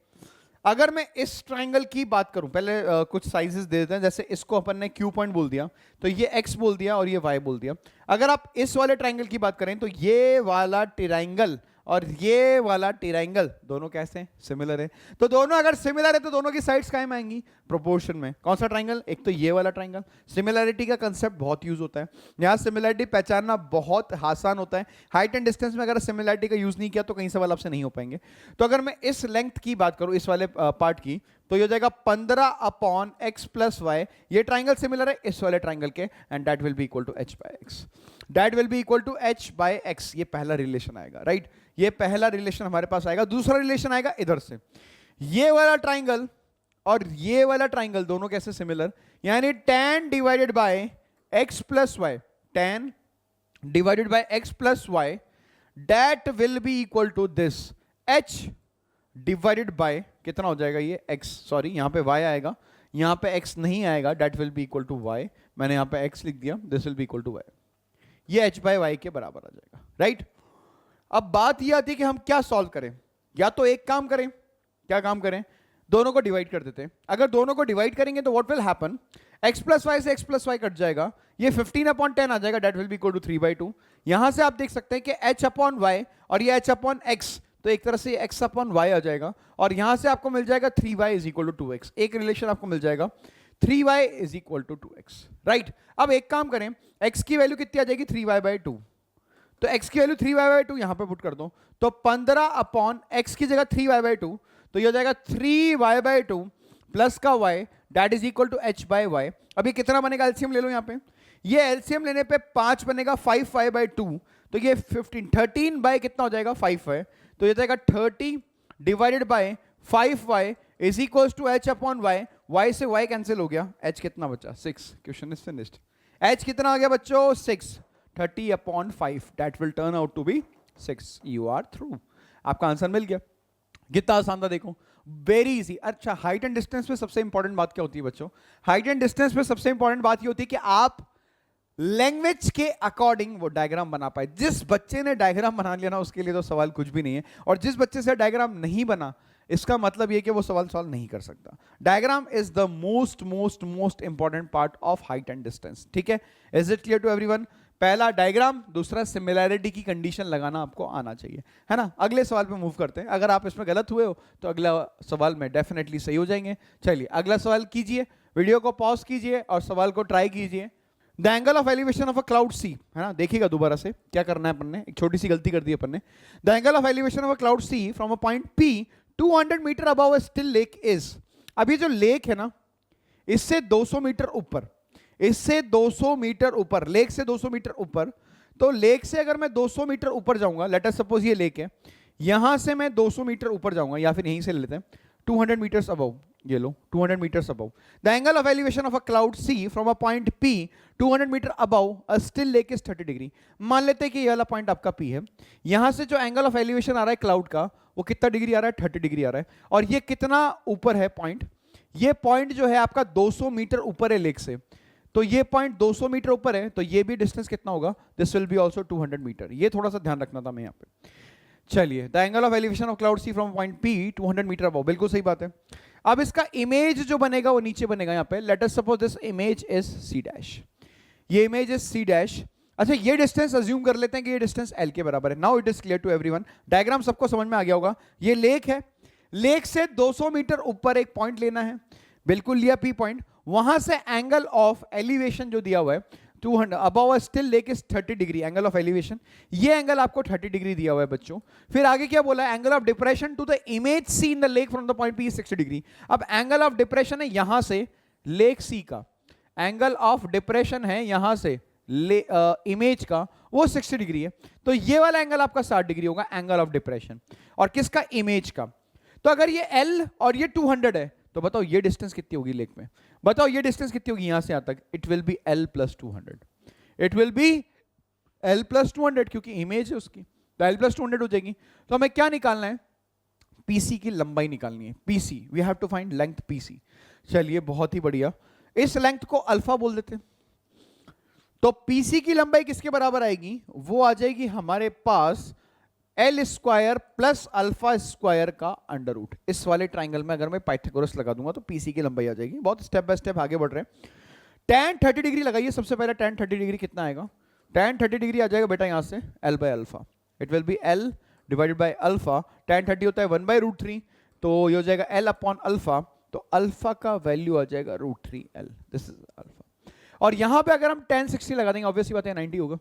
अगर मैं इस ट्राइंगल की बात करूं, पहले कुछ साइजेस दे देते हैं। जैसे इसको अपन ने Q पॉइंट बोल दिया, तो ये X बोल दिया और ये Y बोल दिया। अगर आप इस वाले ट्राइंगल की बात करें तो ये वाला ट्राइंगल और ये वाला ट्राइंगल दोनों कैसे हैं, सिमिलर है। तो दोनों अगर सिमिलर है तो दोनों की साइड्स कायम आएंगी प्रोपोर्शन में। कौन सा ट्राइंगल, एक तो ये वाला ट्राइंगल। सिमिलैरिटी का कंसेप्ट बहुत यूज होता है, यहाँ सिमिलैरिटी पहचानना बहुत आसान होता है। हाइट एंड डिस्टेंस में अगर सिमिलैरिटी का यूज नहीं किया तो कहीं सवाल आपसे नहीं हो पाएंगे। तो अगर मैं इस लेंथ की बात करूं, इस वाले पार्ट की, तो ये हो जाएगा 15/x + y। ये ट्राइंगल सिमिलर है इस वाले ट्राइंगल के, and that will be equal to h/x। That will be equal to h/x। ये पहला रिलेशन आएगा, राइट। ये पहला रिलेशन हमारे पास आएगा। दूसरा रिलेशन आएगा इधर से, ये वाला ट्राइंगल और ये वाला ट्राइंगल दोनों कैसे सिमिलर, यानी tan divided by x + y, tan divided by x + y, that will be equal to this h divided by कितना हो जाएगा ये x, सॉरी यहां पे y आएगा, यहां पे x नहीं आएगा, that will be equal to y। मैंने यहां पे x लिख दिया, this will be equal to y। ये h/y के बराबर आ जाएगा, राइट। अब बात यह आती है कि हम क्या सॉल्व करें। या तो एक काम करें, क्या काम करें, दोनों को डिवाइड कर देते हैं। अगर दोनों को डिवाइड करेंगे तो what will happen, x + y से x + y कट जाएगा, ये 15/10 आ जाएगा, that will be equal to 3/2। यहां से आप देख सकते हैं कि h/y और ये h/x, तो एक तरह से x/y आ जाएगा और यहां से आपको मिल जाएगा 3y = 2x। एक रिलेशन आपको मिल जाएगा 3y = 2x, राइट। अब एक काम करें, x की वैल्यू कितनी आ जाएगी, 3y/2। तो x की वैल्यू 3y/2 यहां पे पुट कर दो, तो 15/x की जगह 3y/2, तो ये हो जाएगा 3y/2 प्लस का y, that is equal to h/y। अब ये कितना बनेगा, एलसीएम ले लो यहाँ पे। ये एलसीएम लेने पे 5 बनेगा, 5y/2, तो ये 13 बाय कितना हो जाएगा, 5y। तो ये जाएगा 30 divided by 5y is equal to h/y। y से y कैंसिल हो गया, h कितना बचा, 6। Question is finished. h कितना आ गया बच्चों, 6। 30/5, that will turn out to be 6। You are through, आपका आंसर मिल गया। कितना आसान था देखो, वेरी इजी। अच्छा, हाइट एंड डिस्टेंस पे सबसे इंपॉर्टेंट बात क्या होती है बच्चों? हाइट एंड डिस्टेंस पे सबसे इंपॉर्टेंट बात ये होती है कि आप लैंग्वेज के अकॉर्डिंग वो डायग्राम बना पाए। जिस बच्चे ने डायग्राम बना लिया ना, उसके लिए तो सवाल कुछ भी नहीं है, और जिस बच्चे से डायग्राम नहीं बना, इसका मतलब ये कि वो सवाल सॉल्व नहीं कर सकता। Diagram is the most most most important part of height and distance, ठीक है? Is it clear to everyone? पहला डायग्राम, दूसरा सिमिलैरिटी की कंडीशन लगाना आपको आना चाहिए, है ना? अगले सवाल पे मूव करते हैं। अगर आप इसमें गलत हुए हो तो अगला सवाल में डेफिनेटली सही हो जाएंगे। चलिए अगला सवाल कीजिए, वीडियो को पॉज कीजिए और सवाल को ट्राई कीजिए। The angle of elevation of a cloud C, है ना? देखिएगा दोबारा से क्या करना है अपन ने, एक छोटी सी गलती कर दी अपन ने। The angle of elevation of a cloud C from a point P 200 metre above a still lake is. अब ये जो लेक है ना, इससे 200 मीटर ऊपर, इससे 200 मीटर ऊपर, लेक से 200 मीटर ऊपर, तो लेक से अगर मैं 200 मीटर ऊपर जाऊंगा, लेट अस सपोज ये लेक है, यहां से मैं 200 मीटर ऊपर जाऊंगा, या फिर यहीं से ले लेते हैं 200 मीटर्स अबव, ये लो 200 metres above. The angle of elevation of a cloud C from a point P 200 metre above a still lake is 30 degree. मान लेते हैं कि ये वाला पॉइंट आपका P है, यहां से जो एंगल ऑफ एलिवेशन आ रहा है क्लाउड का, वो कितना डिग्री आ रहा है? 30 डिग्री आ रहा है। और ये कितना ऊपर है पॉइंट? ये पॉइंट जो है आपका 200 मीटर ऊपर है लेक से, तो ये पॉइंट 200 मीटर ऊपर है, तो ये भी डिस्टेंस कितना होगा? This will be also 200 metre. ये थोड़ा सा ध्यान रखना था मैं यहाँ पे। चलिए, the angle of elevation of cloud C from point P 200 metre above, बिल्कुल सही बात है। अब इसका इमेज जो बनेगा वो नीचे बनेगा यहाँ पे। Let us suppose this image is C dash, ये इमेज इज C डैश। अच्छा, ये डिस्टेंस अज्यूम कर लेते हैं कि ये डिस्टेंस L के बराबर है। Now it is clear to everyone. Diagram सबको समझ में आ गया होगा। ये लेक है, लेक से 200 मीटर ऊपर एक पॉइंट लेना है, बिल्कुल लिया P पॉइंट। वहां से एंगल ऑफ एलिवेशन जो दिया हुआ है 200 above still lake is 30 degree, angle of elevation, ये एंगल आपको 30 डिग्री दिया हुआ है बच्चों। फिर आगे क्या बोला है? Angle of depression to the image C in the lake from the point P 60 degree. अब एंगल ऑफ डिप्रेशन है यहां से लेक सी का, एंगल ऑफ डिप्रेशन है यहां से इमेज का, वो 60 डिग्री है, तो ये वाला एंगल आपका 60 डिग्री होगा, एंगल ऑफ डिप्रेशन। और किसका? इमेज का। तो अगर ये L और ये 200 है, तो बताओ ये डिस्टेंस कितनी होगी लेक में? बताओ ये डिस्टेंस कितनी होगी यहां से यहां तक? It will B L plus 200, it will B L plus 200, क्योंकि इमेज है उसकी, तो L प्लस 200 हो जाएगी। तो हमें क्या निकालना है? PC की लंबाई निकालनी है। PC, we have to find length PC। चलिए बहुत ही बढ़िया, इस लेंथ को अल्फा बोल देते हैं। तो PC की लंबाई किसके बराबर आएगी? वो आ जाएगी हमारे पास L square plus alpha square का अंडर रूट। इस वाले ट्राइंगल में अगर मैं पाइथागोरस लगा दूंगा तो PC की लंबाई आ जाएगी। बहुत स्टेप बाय स्टेप आगे बढ़ रहे हैं। tan 30 डिग्री लगाइए सबसे पहले। tan 30 डिग्री कितना आएगा? tan 30 डिग्री आ जाएगा बेटा यहां से L by alpha, it will B L divided by alpha. tan 30 होता है 1/√3, तो ये हो जाएगा L अपॉन अल्फा, तो अल्फा का वैल्यू आ जाएगा √3L, दिस इज अल्फा। और यहां पे अगर हम tan 60 लगा देंगे, ऑब्वियसली बात है 90 होगा।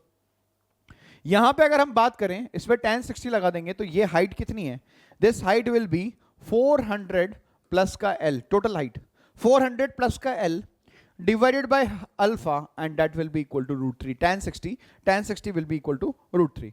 यहां पे अगर हम बात करें, इस पे tan 60 लगा देंगे, तो ये हाइट कितनी है? This height will be 400 plus का L, टोटल हाइट 400 प्लस का L divided by alpha, and that will be equal to √3। tan 60 will be equal to √3।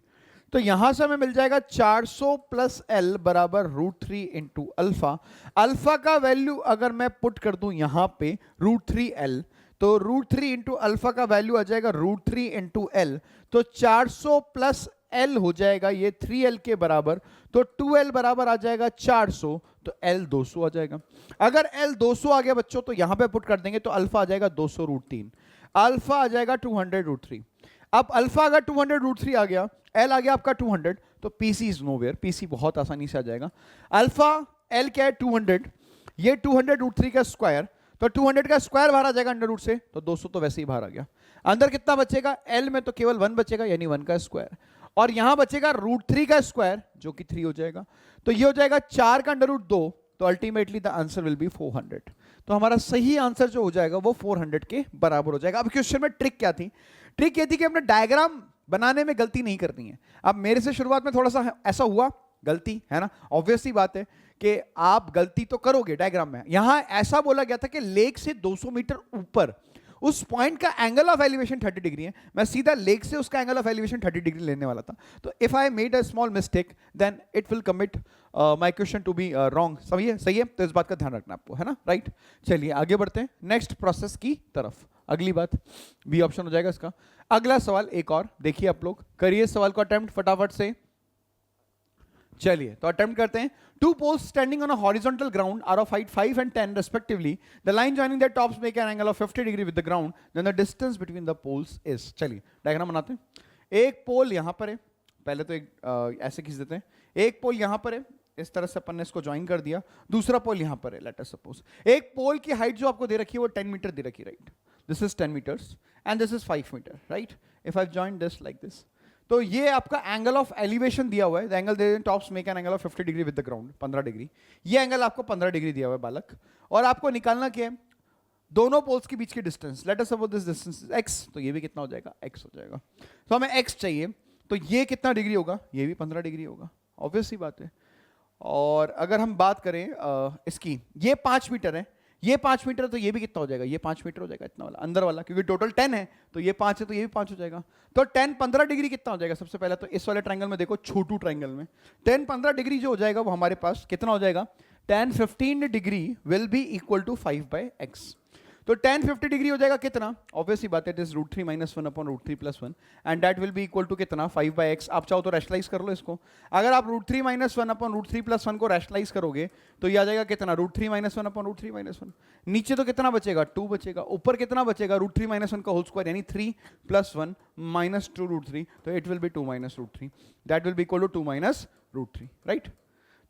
तो यहां से हमें मिल जाएगा 400 प्लस L बराबर √3 इंटू अल्फा। अल्फा का वैल्यू अगर मैं पुट कर दूं यहां पे √3L, तो √3 इंटू अल्फा का वैल्यू आ जाएगा √3 इंटू L, तो 400 प्लस L हो जाएगा ये 3L के बराबर, तो 2L बराबर आ जाएगा 400, तो L 200 आ जाएगा। अगर L 200 आ गया बच्चों, तो यहां पे पुट कर देंगे तो अल्फा आ जाएगा 200 √3, अल्फा आ जाएगा 200 √3। अब अल्फा अगर 200 √3 आ गया, L आ गया आपका 200, तो PC इज नोवेयर, PC बहुत आसानी से आ जाएगा। अल्फा L क्या है? 200, ये 200 √3 का स्क्वायर, तो 200 का स्क्वायर बाहर आ जाएगा अंडर रूट से, तो 200 तो वैसे ही बाहर आ गया। अंदर कितना बचेगा? L में तो केवल 1 बचेगा, यानी 1 का स्क्वायर, और यहां बचेगा √3 का स्क्वायर जो कि 3 हो जाएगा, तो ये हो जाएगा 4 का अंडर रूट 2, तो ultimately the answer will be 400। तो हमारा सही आंसर जो हो जाएगा वो 400 के बराबर हो जाएगा। अब क्वेश्चन में ट्रिक क्या थी? ट्रिक ये थी कि हमने डायग्राम बनाने में गलती नहीं करनी है। अब मेरे से शुरुआत में थोड़ा सा ऐसा हुआ गलती, है ना? ऑब्वियसली बात है कि आप गलती तो करोगे डायग्राम में। यहां ऐसा बोला गया था कि लेक से 200 मीटर ऊपर उस पॉइंट का एंगल ऑफ एलिवेशन 30 डिग्री है, मैं सीधा लेक से उसका एंगल ऑफ एलिवेशन 30 डिग्री लेने वाला था। तो if I made a small mistake then it will commit my question to be wrong. सही है, तो इस बात का ध्यान रखना आपको, है ना? राइट। चलिए आगे बढ़ते हैं नेक्स्ट प्रोसेस की तरफ। अगली बात बी ऑप्शन हो जाएगा इसका। अगला सवाल एक और देखिए, आप लोग करिए सवाल को अटेम्प्ट फटाफट से। चलिए तो अटेम्प्ट करते हैं. Two poles standing on a horizontal ground are of height 5 and 10 respectively. The line joining their tops make an angle of 50 degree with the ground. Then the distance between the poles is. चलिए diagram बनाते हैं. एक पोल यहां पर है, पहले तो एक ऐसे खींच देते हैं. एक पोल यहां पर है, इस तरह से अपन ने इसको ज्वाइन कर दिया. दूसरा पोल यहां पर है. लेट अस सपोज एक पोल की हाइट जो आपको दे रखी है वो 10 मीटर दे रखी है, right. This is 10 metres and this is 5 metre, right. If I join this like this, तो ये आपका एंगल ऑफ एलिवेशन दिया हुआ है. The angle the tops make an angle of 50 degree with the ground, 15 degree. ये angle आपको 15 degree दिया हुआ है बालक, और आपको निकालना क्या है, दोनों पोल्स के बीच की distance. Let us suppose this distance is x, तो ये भी कितना हो जाएगा, x हो जाएगा. तो हमें x चाहिए, तो ये कितना डिग्री होगा, ये भी 15 डिग्री होगा, ऑब्वियस सी बात है. और अगर हम बात करें इसकी, ये 5 मीटर है, ये 5 मीटर, तो ये भी कितना हो जाएगा, ये 5 मीटर हो जाएगा, इतना वाला अंदर वाला, क्योंकि टोटल 10 है, तो ये 5 है तो ये भी 5 हो जाएगा. तो 10 15 डिग्री कितना हो जाएगा. सबसे पहले तो इस वाले ट्रायंगल में देखो, छोटू ट्रायंगल में 10 15 डिग्री जो हो जाएगा वो हमारे पास कितना हो जाएगा, 10 15 degree will be equal to 5/x. तो 10 50 डिग्री हो जाएगा कितना, ऑब्वियसली बात है, it is √3 - 1 upon √3 + 1 and that will be equal to कितना, 5/x. आप चाहो तो रैशनलाइज कर लो इसको. अगर आप √3 - 1 अपॉन √3 + 1 को रैशनलाइज करोगे तो ये आ जाएगा कितना, √3 - 1 अपॉन √3 - 1. नीचे तो कितना बचेगा, 2 बचेगा. ऊपर कितना बचेगा, √3 - 1 का होल स्क्वायर यानी 3 + 1 - 2 √3, तो it will be 2 - √3. That will be equal to 2 - √3, right.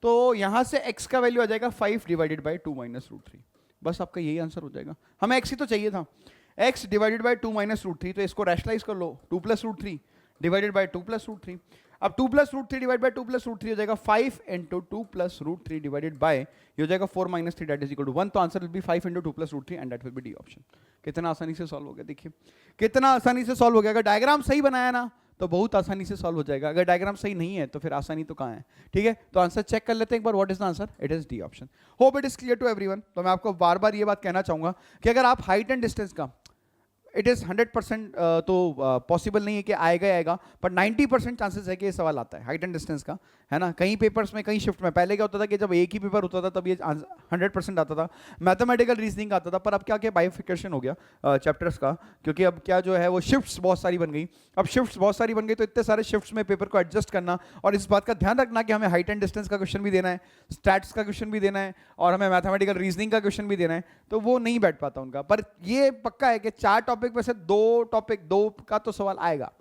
तो यहां से x का वैल्यू आ जाएगा 5 डिवाइडेड बाई 2 - √3. बस आपका यही आंसर हो जाएगा. हमें x ही तो चाहिए था, x डिवाइडेड बाई 2 - √3, तो इसको रैशनलाइज कर लो, 2 + √3 डिवाइडेड बाई 2 + √3. अब 2 + √3 डिवाइड बाई 2 + √3 हो जाएगा 5 × 2 + √3 डिवाइडेड बाय, ये हो जाएगा 4 - 3 दैट इज इक्वल टू 1. तो answer will be 5 × 2 + √3 and that will be D option. कितना आसानी से सॉल्व हो गया, देखिए कितना आसानी से सॉल्व हो गया. अगर डायग्राम सही बनाया ना तो बहुत आसानी से सॉल्व हो जाएगा. अगर डायग्राम सही नहीं है तो फिर आसानी तो कहाँ है, ठीक है. तो आंसर चेक कर लेते हैं एक बार. What is the answer, it is D option. Hope it is clear to everyone. तो मैं आपको बार बार ये बात कहना चाहूंगा कि अगर आप हाइट एंड डिस्टेंस का, इट इज 100% तो पॉसिबल नहीं है कि आएगा आएगा, पर 90% चांसेस है कि ये सवाल आता है हाइट एंड डिस्टेंस का, है ना. कई पेपर्स में, कई शिफ्ट में. पहले क्या होता था कि जब एक ही पेपर होता था तब ये 100% आता था, मैथमेटिकल रीजनिंग आता था. पर अब क्या बाइफिकेशन हो गया चैप्टर्स का, क्योंकि अब क्या जो है वो शिफ्ट्स बहुत सारी बन गई. अब शिफ्ट्स बहुत सारी बन गई तो इतने सारे शिफ्ट्स में पेपर को एडजस्ट करना, और इस बात का ध्यान रखना कि हमें हाइट एंड डिस्टेंस का क्वेश्चन भी देना है, स्टैट्स का क्वेश्चन भी देना है, और हमें मैथमेटिकल रीजनिंग का क्वेश्चन भी देना है, तो वो नहीं बैठ पाता उनका. पर ये पक्का है कि 4 टॉपिक में से 2 का तो सवाल आएगा,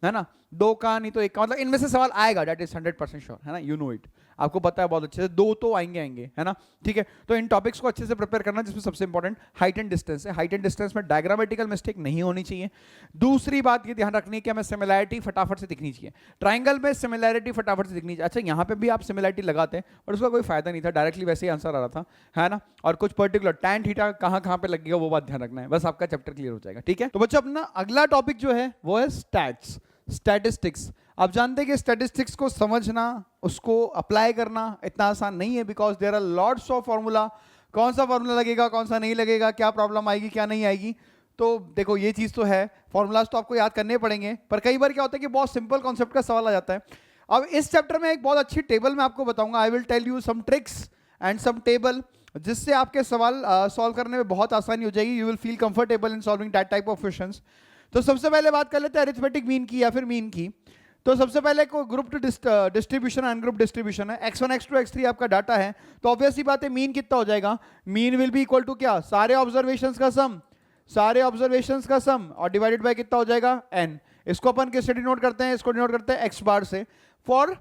है ना. 2 का नहीं तो 1 का, मतलब इनमें से सवाल आएगा, दैट इज 100% श्योर, है ना. यू नो इट, आपको पता है बहुत अच्छे से. 2 तो आएंगे, है ना. ठीक है, तो इन टॉपिक्स को अच्छे से प्रिपेयर करना, जिसमें सबसे इंपॉर्टेंट हाइट एंड डिस्टेंस है. हाइट एंड डिस्टेंस में डायग्रामेटिकल मिस्टेक नहीं होनी चाहिए. दूसरी बात ये ध्यान रखनी है कि हमें सिमिलैरिटी फटाफट से दिखनी चाहिए. ट्राइंगल में सिमिलैरिटी फटाफट से दिखनी चाहिए. अच्छा, यहाँ पे भी आप सिमिलैरिटी लगाते हैं और उसका कोई फायदा नहीं था, डायरेक्टली वैसे ही आंसर आ रहा था, है ना. और कुछ पर्टिकुलर tan थीटा कहाँ पे लगेगा वो बात ध्यान रखना है, बस आपका चैप्टर क्लियर हो जाएगा. ठीक है, तो बच्चों अपना अगला टॉपिक जो है वो है स्टैट्स, स्टैटिस्टिक्स. आप जानते हैं कि स्टैटिस्टिक्स को समझना, उसको अप्लाई करना इतना आसान नहीं है, because there are lots of formula. कौन सा फॉर्मूला लगेगा, कौन सा नहीं लगेगा, क्या प्रॉब्लम आएगी, क्या नहीं आएगी. तो देखो ये चीज तो है, फॉर्मूलाज तो आपको याद करने पड़ेंगे, पर कई बार क्या होता है कि बहुत सिंपल कॉन्सेप्ट का सवाल आ जाता है. अब इस चैप्टर में एक बहुत अच्छी टेबल मैं आपको बताऊंगा. I will tell you some tricks and some table, जिससे आपके सवाल सॉल्व करने में बहुत आसानी हो जाएगी. You will feel comfortable in solving that type of questions. तो सबसे पहले बात कर लेते हैं अरिथमेटिक मीन की या फिर मीन की. तो सबसे पहले को ग्रुप डिस्ट्रीब्यूशन, अनग्रुप डिस्ट्रीब्यूशन है. x1 x2 x3 आपका डाटा है, तो ऑब्वियसली बात है मीन कितना हो जाएगा, mean will be equal to क्या, सारे ऑब्जर्वेशंस का सम, सारे ऑब्जर्वेशंस का सम, और डिवाइडेड बाय कितना हो जाएगा, n. इसको अपन किससे डिनोट करते हैं, इसको डिनोट करते हैं x बार से, फॉर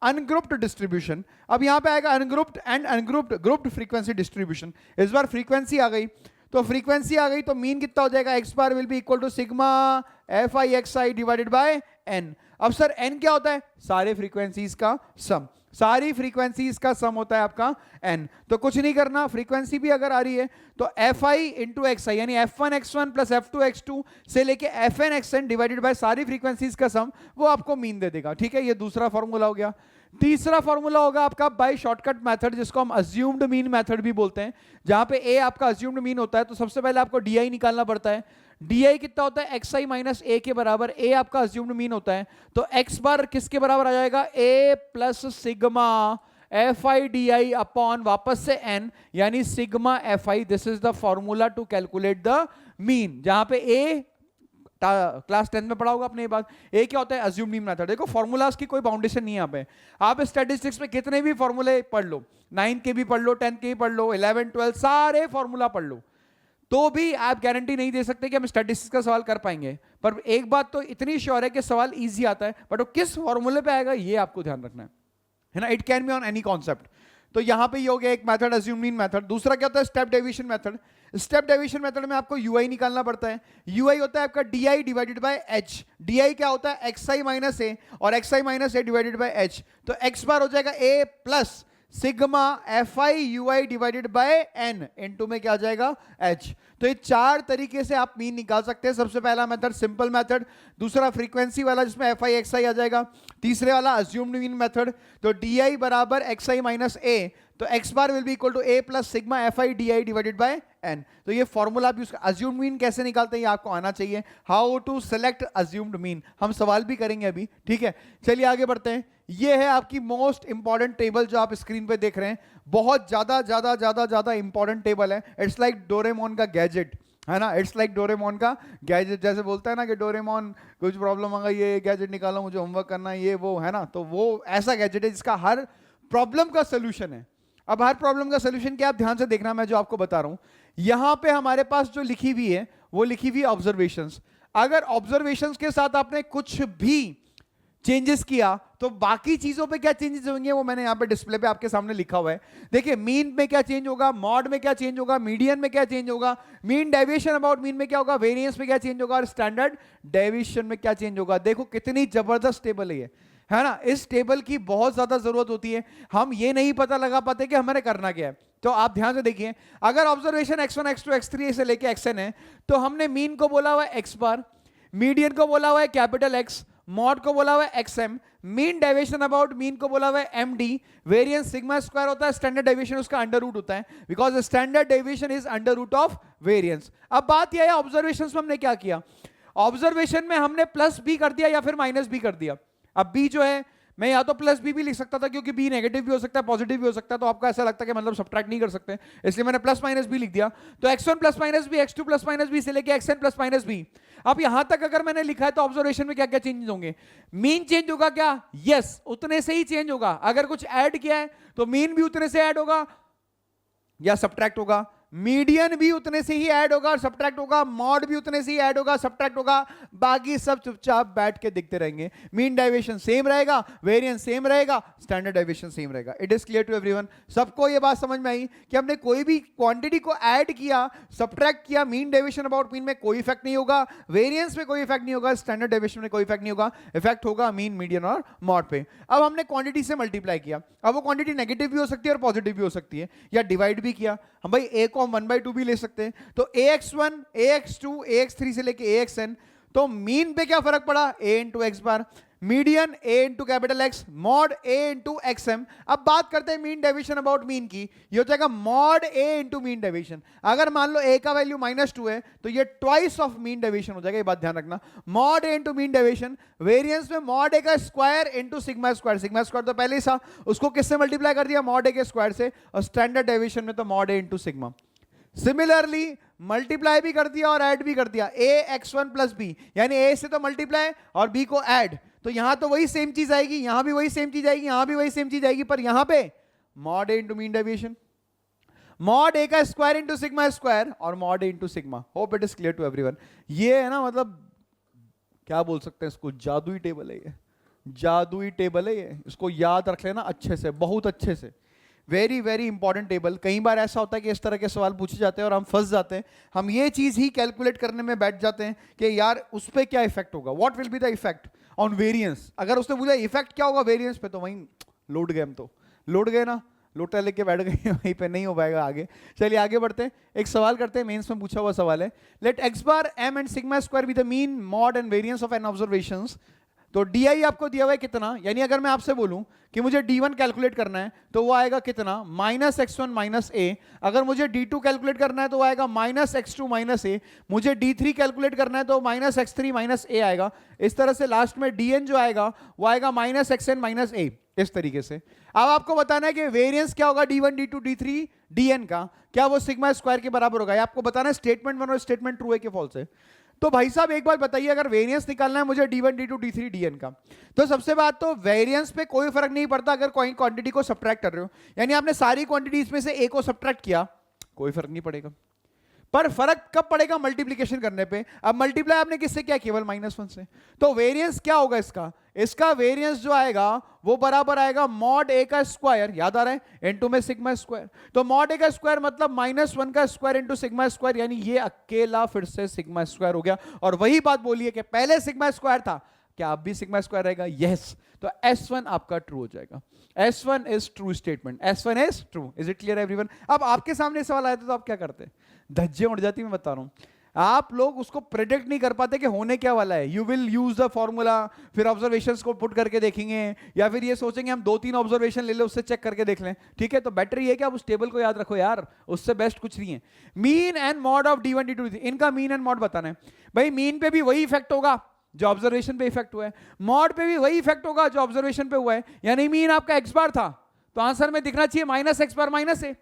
अनग्रुप्ड डिस्ट्रीब्यूशन. अब यहां पे आएगा ungrouped and ungrouped, grouped frequency distribution. इस बार फ्रीक्वेंसी आ गई, तो फ्रीक्वेंसी आ गई तो मीन कितना हो जाएगा, x bar will be equal to sigma fi xi divided by n. अब सर n क्या होता है, सारे फ्रीक्वेंसीज का सम, सारी फ्रीक्वेंसीज का सम होता है आपका n. तो कुछ नहीं करना, फ्रीक्वेंसी भी अगर आ रही है तो fi इंटू xi यानी f1 x1 plus f2 x2 से लेके fn xn डिवाइडेड बाय सारी फ्रीक्वेंसीज का सम, वो आपको मीन दे देगा. ठीक है, ये दूसरा फॉर्मूला हो गया. तीसरा फॉर्मूला होगा आपका बाय शॉर्टकट मेथड, जिसको हम अज्यूम्ड मीन मेथड भी बोलते हैं, जहां पे a आपका अज्यूम्ड मीन होता है. तो सबसे पहले आपको di निकालना पड़ता है. di कितना होता है, xi माइनस a के बराबर. a आपका अज्यूम्ड मीन होता है, तो x बार किसके बराबर आ जाएगा, a plus sigma fi di upon वापस से n यानी sigma fi. This is the formula to calculate the mean, जहां पे a क्लास 10 में पढ़ा होगा आपने ये बात। एक क्या होता है अज्यूम्ड मीन मेथड। देखो फॉर्मूलाज की कोई बाउंडेशन नहीं है यहाँ पे, आप स्टैटिस्टिक्स में कितने भी फॉर्मूले पढ़ लो, 9 के भी पढ़ लो, 10 के भी पढ़ लो, 11 12 सारे फॉर्मूला पढ़ लो, तो भी आप गारंटी नहीं दे सकते कि हम स्टैटिस्टिक्स का सवाल कर पाएंगे। पर एक बात तो इतनी श्योर है कि सवाल इजी आता है, बट वो किस फॉर्मूले पे आएगा ये आपको ध्यान रखना है ना। It can be on any concept. तो यहां पे ये हो गया एक मेथड अज्यूम्ड मीन मेथड। दूसरा क्या होता है step deviation method. Step deviation method में आपको यूआई निकालना पड़ता है। यूआई होता है आपका DI divided by H. DI क्या होता है एक्सआई माइनस ए, और XI minus A divided by H. तो एक्स बार हो जाएगा A plus sigma F I U I divided by N, into में क्या आ जाएगा एच। तो ये चार तरीके से आप मीन निकाल सकते हैं। सबसे पहला मेथड सिंपल मेथड, दूसरा फ्रीक्वेंसी वाला जिसमें एफ आई एक्स आई आ जाएगा, तीसरे वाला अज्यूम्ड मीन मेथड। तो डी आई बराबर एक्स आई माइनस ए, तो x bar will be equal to a plus sigma F i d i divided by n. तो ये फॉर्मूला आप यूज, अज्यूम्ड मीन कैसे निकालते हैं ये आपको आना चाहिए। How to select assumed mean, हम सवाल भी करेंगे अभी, ठीक है। चलिए आगे बढ़ते हैं। ये है आपकी मोस्ट इंपॉर्टेंट टेबल जो आप स्क्रीन पे देख रहे हैं, बहुत ज्यादा ज्यादा ज्यादा ज्यादा इंपॉर्टेंट टेबल है। इट्स लाइक डोरेमोन का गैजेट, है ना। इट्स लाइक डोरेमोन का गैजेट, जैसे बोलता है ना कि डोरेमोन कुछ प्रॉब्लम होगा ये गैजेट निकालो, मुझे होमवर्क करना है, ये वो, है ना। तो वो ऐसा गैजेट है जिसका हर प्रॉब्लम का सोल्यूशन है। अब हर प्रॉब्लम का सोल्यूशन क्या, आप ध्यान से देखना, मैं जो आपको बता रहा हूं यहां पे हमारे पास जो लिखी हुई है वो लिखी हुई ऑब्जर्वेशंस। अगर ऑब्जर्वेशंस के साथ आपने कुछ भी चेंजेस किया तो बाकी चीजों पे क्या चेंजेस होंगे वो मैंने यहां पे डिस्प्ले पे आपके सामने लिखा हुआ है। देखिए मीन में क्या चेंज होगा, मॉड में क्या चेंज होगा, मीडियन में क्या चेंज होगा, मीन डेविएशन अबाउट मीन में क्या होगा, वेरिएंस में क्या चेंज होगा, और स्टैंडर्ड डेविएशन में क्या चेंज होगा। देखो कितनी जबरदस्त टेबल है ये, है ना। इस टेबल की बहुत ज्यादा जरूरत होती है, हम ये नहीं पता लगा पाते कि हमारे करना क्या है। तो आप ध्यान से देखिए, अगर ऑब्जर्वेशन x1 x2 x3 से लेके xn है, तो हमने मीन को बोला हुआ है x बार, मीडियन को बोला हुआ है कैपिटल X, मॉड को बोला हुआ है xm, mean deviation about mean को बोला हुआ है md, वेरिएंस सिग्मा स्क्वायर होता है, स्टैंडर्ड डेविएशन उसका अंडर रूट होता है, because standard deviation is under root of variance. अब बात यह है ऑब्जर्वेशंस में हमने क्या किया, ऑब्जर्वेशन में हमने प्लस बी कर दिया या फिर माइनस बी कर दिया। अब बी जो है मैं या तो प्लस बी भी लिख सकता था क्योंकि बी नेगेटिव भी हो सकता है पॉजिटिव भी हो सकता है, तो आपको ऐसा लगता है कि मतलब सब्ट्रैक्ट नहीं कर सकते, इसलिए मैंने प्लस माइनस बी लिख दिया। तो x1 plus minus b, x2 plus minus b से लेके xn प्लस माइनस बी। अब यहां तक अगर मैंने लिखा है तो ऑब्जर्वेशन में क्या क्या चेंजेस होंगे, मीन चेंज होगा क्या, यस उतने से ही चेंज होगा। अगर कुछ ऐड किया है तो मीन भी उतने से ऐड होगा या सब्ट्रैक्ट होगा, मीडियन भी उतने से ही ऐड होगा और सब्ट्रैक्ट होगा, मॉड भी उतने से ही ऐड होगा सब्ट्रैक्ट होगा, बाकी सब चुपचाप बैठ के दिखते रहेंगे। मीन डेविएशन सेम रहेगा, वेरिएंस सेम रहेगा, स्टैंडर्ड डेविएशन सेम रहेगा। It is clear to everyone, सबको ये बात समझ में आई कि हमने कोई भी क्वांटिटी को ऐड किया, सब्ट्रैक्ट किया, मीन डेविएशन अबाउट मीन में कोई इफेक्ट नहीं होगा, वेरिएंस में कोई इफेक्ट नहीं होगा, स्टैंडर्ड डेविएशन में कोई इफेक्ट नहीं होगा, इफेक्ट होगा मीन, मीडियन और मॉड पे। अब हमने क्वांटिटी से मल्टीप्लाई किया, अब वो क्वांटिटी नेगेटिव भी हो सकती है और पॉजिटिव भी हो सकती है, या डिवाइड भी किया, हम भाई a को हम 1/2 भी ले सकते हैं। तो ax1 ax2 ax3 से लेके axn, तो मीन पे क्या फर्क पड़ा, a into x bar, median a into capital X, mod a into xm। अब बात करते हैं मीन डेविएशन अबाउट मीन की, ये हो जाएगा mod a into mean deviation. अगर मान लो a का वैल्यू -2 है तो ये ट्वाइस ऑफ मीन डेविएशन हो जाएगा, ये बात ध्यान रखना। Mod a into mean deviation, variance में मॉड a का square into sigma square, sigma square तो पहले ही था, उसको किससे मल्टीप्लाई कर दिया, मॉड a के स्क्वायर से, और स्टैंडर्ड डेविएशन में तो mod a into sigma. Similarly multiply भी कर दिया और ऐड भी कर दिया, a x1 प्लस बी, यानी a से तो मल्टीप्लाई और b को ऐड, तो यहां तो वही सेम चीज आएगी, यहां भी वही सेम चीज आएगी, यहां भी वही सेम चीज आएगी, पर यहां पे mod a into mean deviation, mod a का स्क्वायर इंटू सिग्मा स्क्वायर और mod a into sigma. Hope it is clear to everyone. ये है ना, मतलब क्या बोल सकते हैं इसको, जादुई टेबल है ये, जादुई टेबल है ये, इसको याद रख लेना अच्छे से, बहुत अच्छे से, वेरी वेरी इंपॉर्टेंट टेबल। कई बार ऐसा होता है कि इस तरह के सवाल पूछे जाते हैं और हम फंस जाते हैं, हम ये चीज ही कैलकुलेट करने में बैठ जाते हैं कि यार उस पर क्या इफेक्ट होगा, what will be the effect on variance. अगर उसने बोला इफेक्ट क्या होगा वेरिएंस पे, तो वहीं लौट गए, हम तो लौट गए ना, लोटा लेके बैठ गए, वहीं पे नहीं हो पाएगा आगे। चलिए आगे बढ़ते हैं, एक सवाल करते हैं, मेंस में पूछा हुआ सवाल है। Let x bar m and sigma square be the mean, mode and variance of n observations. तो डी आई आपको दिया हुआ है कितना, यानी अगर मैं आपसे बोलूं कि मुझे D1 कैलकुलेट करना है तो वो आएगा कितना, -x1 माइनस ए। अगर मुझे D2 कैलकुलेट करना है तो वो आएगा -x2 माइनस ए। मुझे D3 कैलकुलेट करना है तो -x3 माइनस ए आएगा। इस तरह से लास्ट में Dn जो आएगा वो आएगा -xn माइनस ए, इस तरीके से। अब आपको बताना है कि वेरिएंस क्या होगा D1 D2 D3 Dn का, क्या वो सिग्मा स्क्वायर के बराबर होगा, आपको बताना है स्टेटमेंट 1 और स्टेटमेंट ट्रू है कि फॉल्स है। तो भाई साहब एक बात बताइए, अगर वेरिएंस निकालना है मुझे d1 d2 d3 dn का, तो सबसे बात तो वेरिएंस पे कोई फर्क नहीं पड़ता अगर कोई क्वांटिटी को सब्ट्रैक्ट कर रहे हो, यानी आपने सारी क्वांटिटीज में से a को सब्ट्रैक्ट किया, कोई फर्क नहीं पड़ेगा। पर फर्क कब पड़ेगा? मल्टीप्लिकेशन करने पे। अब मल्टीप्लाई आपने किससे किया? केवल -1 से। तो वेरिएंस क्या होगा इसका वेरिएंस जो आएगा वो बराबर आएगा मॉड a का स्क्वायर, याद आ रहा है, इनटू में सिग्मा स्क्वायर। तो मॉड a का स्क्वायर मतलब -1 का स्क्वायर इनटू सिग्मा स्क्वायर, यानी ये अकेला फिर से सिग्मा स्क्वायर हो गया। और वही बात बोलिए कि पहले सिग्मा स्क्वायर था, क्या अब भी सिग्मा स्क्वायर रहेगा? यस। तो S1 आपका ट्रू हो जाएगा। S1 is true statement, S1 is true. Is it clear everyone? अब आपके सामने सवाल आया था तो आप क्या करते? धज्जे उड़ जाती, मैं बता रहा हूं। आप लोग उसको प्रेडिक्ट नहीं कर पाते कि होने क्या वाला है। You will use the formula, फिर ऑब्जर्वेशंस को पुट करके देखेंगे, या फिर ये सोचेंगे हम 2-3 ऑब्जर्वेशन ले ले उससे चेक करके देख लें। ठीक है, तो बेटर ये कि आप उस टेबल को याद रखो यार, उससे बेस्ट कुछ नहीं है। Mean and mod of d1 d2 d3, इनका मीन एंड मॉड बताना है। भाई मीन पे भी वही इफेक्ट होगा जो ऑब्जर्वेशन पे इफेक्ट हुआ है, मॉड पे भी वही इफेक्ट होगा जो ऑब्जर्वेशन पे हुआ है। यानी मीन आपका x बार था तो आंसर में दिखना चाहिए -x बार -a।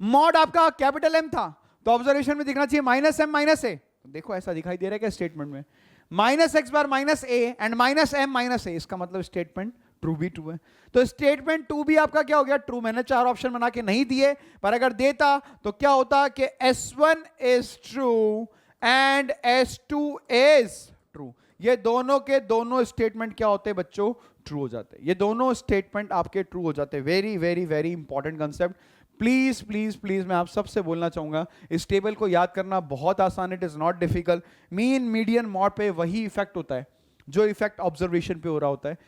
मॉड आपका कैपिटल M था तो ऑब्जर्वेशन में दिखना चाहिए -m -a। देखो ऐसा दिखाई दे रहा है क्या स्टेटमेंट में? -x bar -a and -m -a, इसका मतलब स्टेटमेंट ट्रू भी ट्रू है। तो स्टेटमेंट 2 भी आपका क्या हो गया? ट्रू। मैंने 4 ऑप्शन बना के नहीं दिए, पर अगर देता तो क्या होता कि S1 is true and S2 is true. ये दोनों के दोनों स्टेटमेंट क्या होते हैं बच्चों? ट्रू हो जाते हैं। ये दोनों स्टेटमेंट आपके ट्रू हो जाते हैं। Very very very important concept. Please please please मैं आप सबसे बोलना चाहूंगा, इस टेबल को याद करना बहुत आसान, it is not difficult. Mean median mod पे वही इफेक्ट होता है जो इफेक्ट ऑब्जर्वेशन पे हो रहा होता है।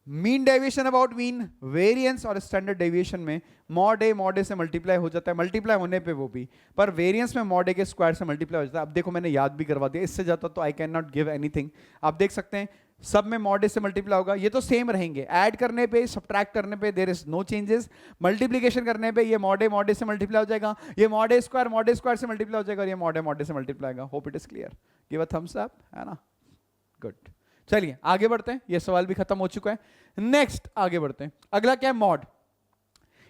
Mean deviation about mean, variance और स्टैंडर्ड डेविएशन में मॉड ए से मल्टीप्लाई हो जाता है, मल्टीप्लाई होने पे वो भी, पर वेरिएंस में मॉड ए के स्क्वायर से मल्टीप्लाई हो जाता है। अब देखो मैंने याद भी करवा दिया, इससे ज्यादा तो I can not give anything. आप देख सकते हैं सब में मॉड ए से मल्टीप्लाई होगा, ये तो सेम रहेंगे। ऐड करने पे, सब्ट्रैक्ट करने पे there is no changes. Multiplication करने पे ये मॉड ए से मल्टीप्लाई हो जाएगा, ये मॉड ए स्क्वायर से मल्टीप्लाई हो जाएगा, और ये मॉड ए से मल्टीप्लाई होगा। Hope it is clear. Give a thumbs up, है ना? गुड। चलिए आगे बढ़ते हैं, ये सवाल भी खत्म हो चुका है। नेक्स्ट आगे बढ़ते हैं। अगला क्या है? Mod.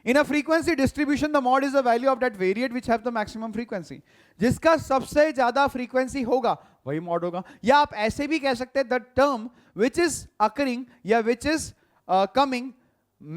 In a frequency distribution, the mod is the value of that variate which have the maximum frequency. जिसका सबसे ज्यादा frequency होगा वही mod होगा। या आप ऐसे भी कह सकते हैं the term which is occurring या which is coming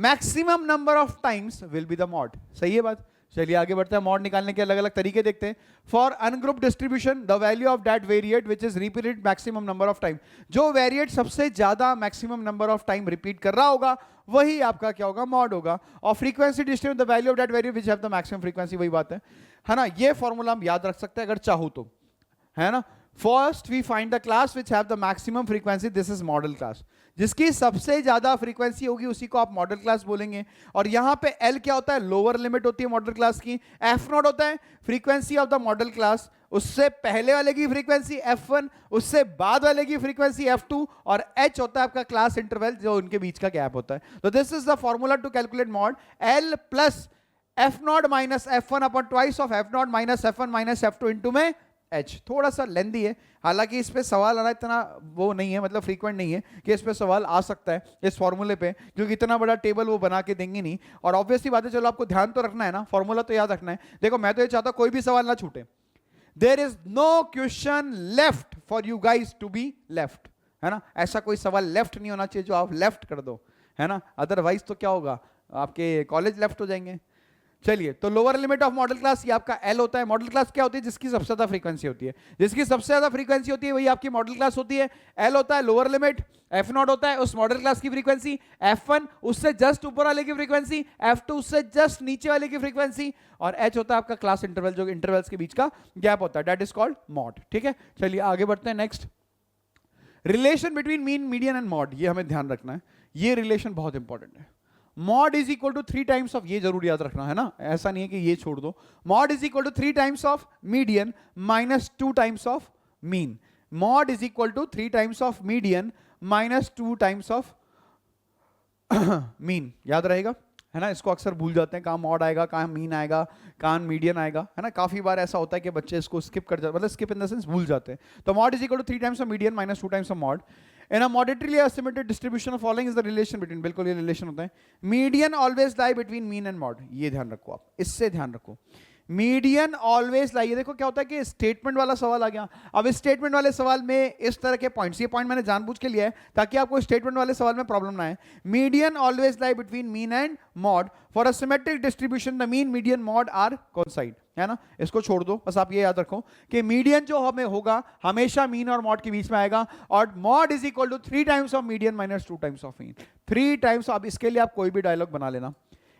maximum number of times will be the mod। सही है बात? चलिए आगे बढ़ते हैं। मॉड निकालने के अलग अलग तरीके देखते हैं। For ungroup distribution the value of that variate which is repeated maximum number of time, जो वेरिएट सबसे ज्यादा maximum number of time repeat कर रहा होगा वही आपका क्या होगा? मॉड होगा। और frequency distribution the value of that variate which have the maximum frequency, वही बात है ना? ये फॉर्मूला हम याद रख सकते हैं अगर चाहो तो, है ना? First we find the class which have the maximum frequency, this is modal class. जिसकी सबसे ज्यादा फ्रीक्वेंसी होगी उसी को आप मॉडल क्लास बोलेंगे। और यहां पे L क्या होता है? लोअर लिमिट होती है मॉडल क्लास की। F0 होता है frequency of the model class, उससे पहले वाले की फ्रीक्वेंसी F1, उससे बाद वाले की फ्रीक्वेंसी F2, और H होता है आपका क्लास इंटरवल जो उनके बीच का गैप होता है। तो this is the formula to calculate mode. L plus F0 minus F1 upon twice of F0 minus F1 minus F2 into में H। थोड़ा सा लेंदी है, हालांकि इस पे सवाल आना इतना वो नहीं है, मतलब फ्रीक्वेंट नहीं है कि इस पे सवाल आ सकता है इस फॉर्मूले पे, क्योंकि इतना बड़ा टेबल वो बना के देंगे नहीं। और ऑब्वियसली बात है, चलो आपको ध्यान तो रखना है ना, फॉर्मूला तो याद रखना है। देखो मैं तो ये चाहता हूं कोई भी सवाल ना छूटे। There is no question left for you guys to be left, है ना? ऐसा कोई सवाल लेफ्ट नहीं होना चाहिए जो आप लेफ्ट कर दो, है ना? अदरवाइज तो क्या होगा? आपके कॉलेज लेफ्ट हो जाएंगे। चलिए, तो lower limit of model class ये आपका L होता है। मॉडल क्लास क्या होती है? जिसकी सबसे ज्यादा फ्रीक्वेंसी होती है, जिसकी सबसे ज्यादा फ्रीक्वेंसी होती है वही आपकी मॉडल क्लास होती है। L होता है लोअर लिमिट, F0 होता है उस मॉडल क्लास की फ्रीक्वेंसी, F1 उससे जस्ट ऊपर वाले की फ्रीक्वेंसी, F2 उससे जस्ट नीचे वाले की फ्रीक्वेंसी, और H होता है आपका क्लास इंटरवल जो इंटरवल्स के बीच का गैप होता है, दैट इज कॉल्ड मॉड। ठीक है, चलिए आगे बढ़ते हैं। Next, relation between mean, median and mod, ये हमें ध्यान रखना है। ये रिलेशन बहुत इंपॉर्टेंट है। Mode is equal to 3 times of, ये जरूर याद रखना है ना, ऐसा नहीं है कि ये छोड़ दो। Mode is equal to 3 times of median minus 2 times of mean. Mode is equal to 3 times of median minus 2 times of mean. याद रहेगा, है ना? इसको अक्सर भूल जाते हैं, कहाँ मॉड आएगा, कहाँ मीन आएगा, कहाँ मीडियन आएगा, है ना? काफी बार ऐसा होता है कि बच्चे इसको स्किप कर जाते, मतलब स्किप इन द सेंस भूल जाते हैं। तो mode is equal to 3 times of median minus 2 times of mode. In a moderately estimated distribution of following is the relation between, बिल्कुल ये रिलेशन होता है। Median always lie between mean and mod, ये ध्यान रखो आप, इससे ध्यान रखो। मीडियन ऑलवेज लाई, देखो क्या होता है कि स्टेटमेंट वाला सवाल आ गया। अब इस स्टेटमेंट वाले सवाल में इस तरह के पॉइंट्स, ये पॉइंट मैंने जानबूझ के लिया है ताकि आपको स्टेटमेंट वाले सवाल में प्रॉब्लम ना आए। Median always lie between mean and mode for a symmetric distribution, the mean median mode are coincide, है ना। इसको छोड़ दो, बस आप ये याद रखो कि मीडियन जो हमें होगा हमेशा मीन और मॉड के बीच में आएगा, और mode is equal to 3 times of median minus 2 times of mean, 3 times. अब इसके लिए आप कोई भी डायलॉग बना लेना,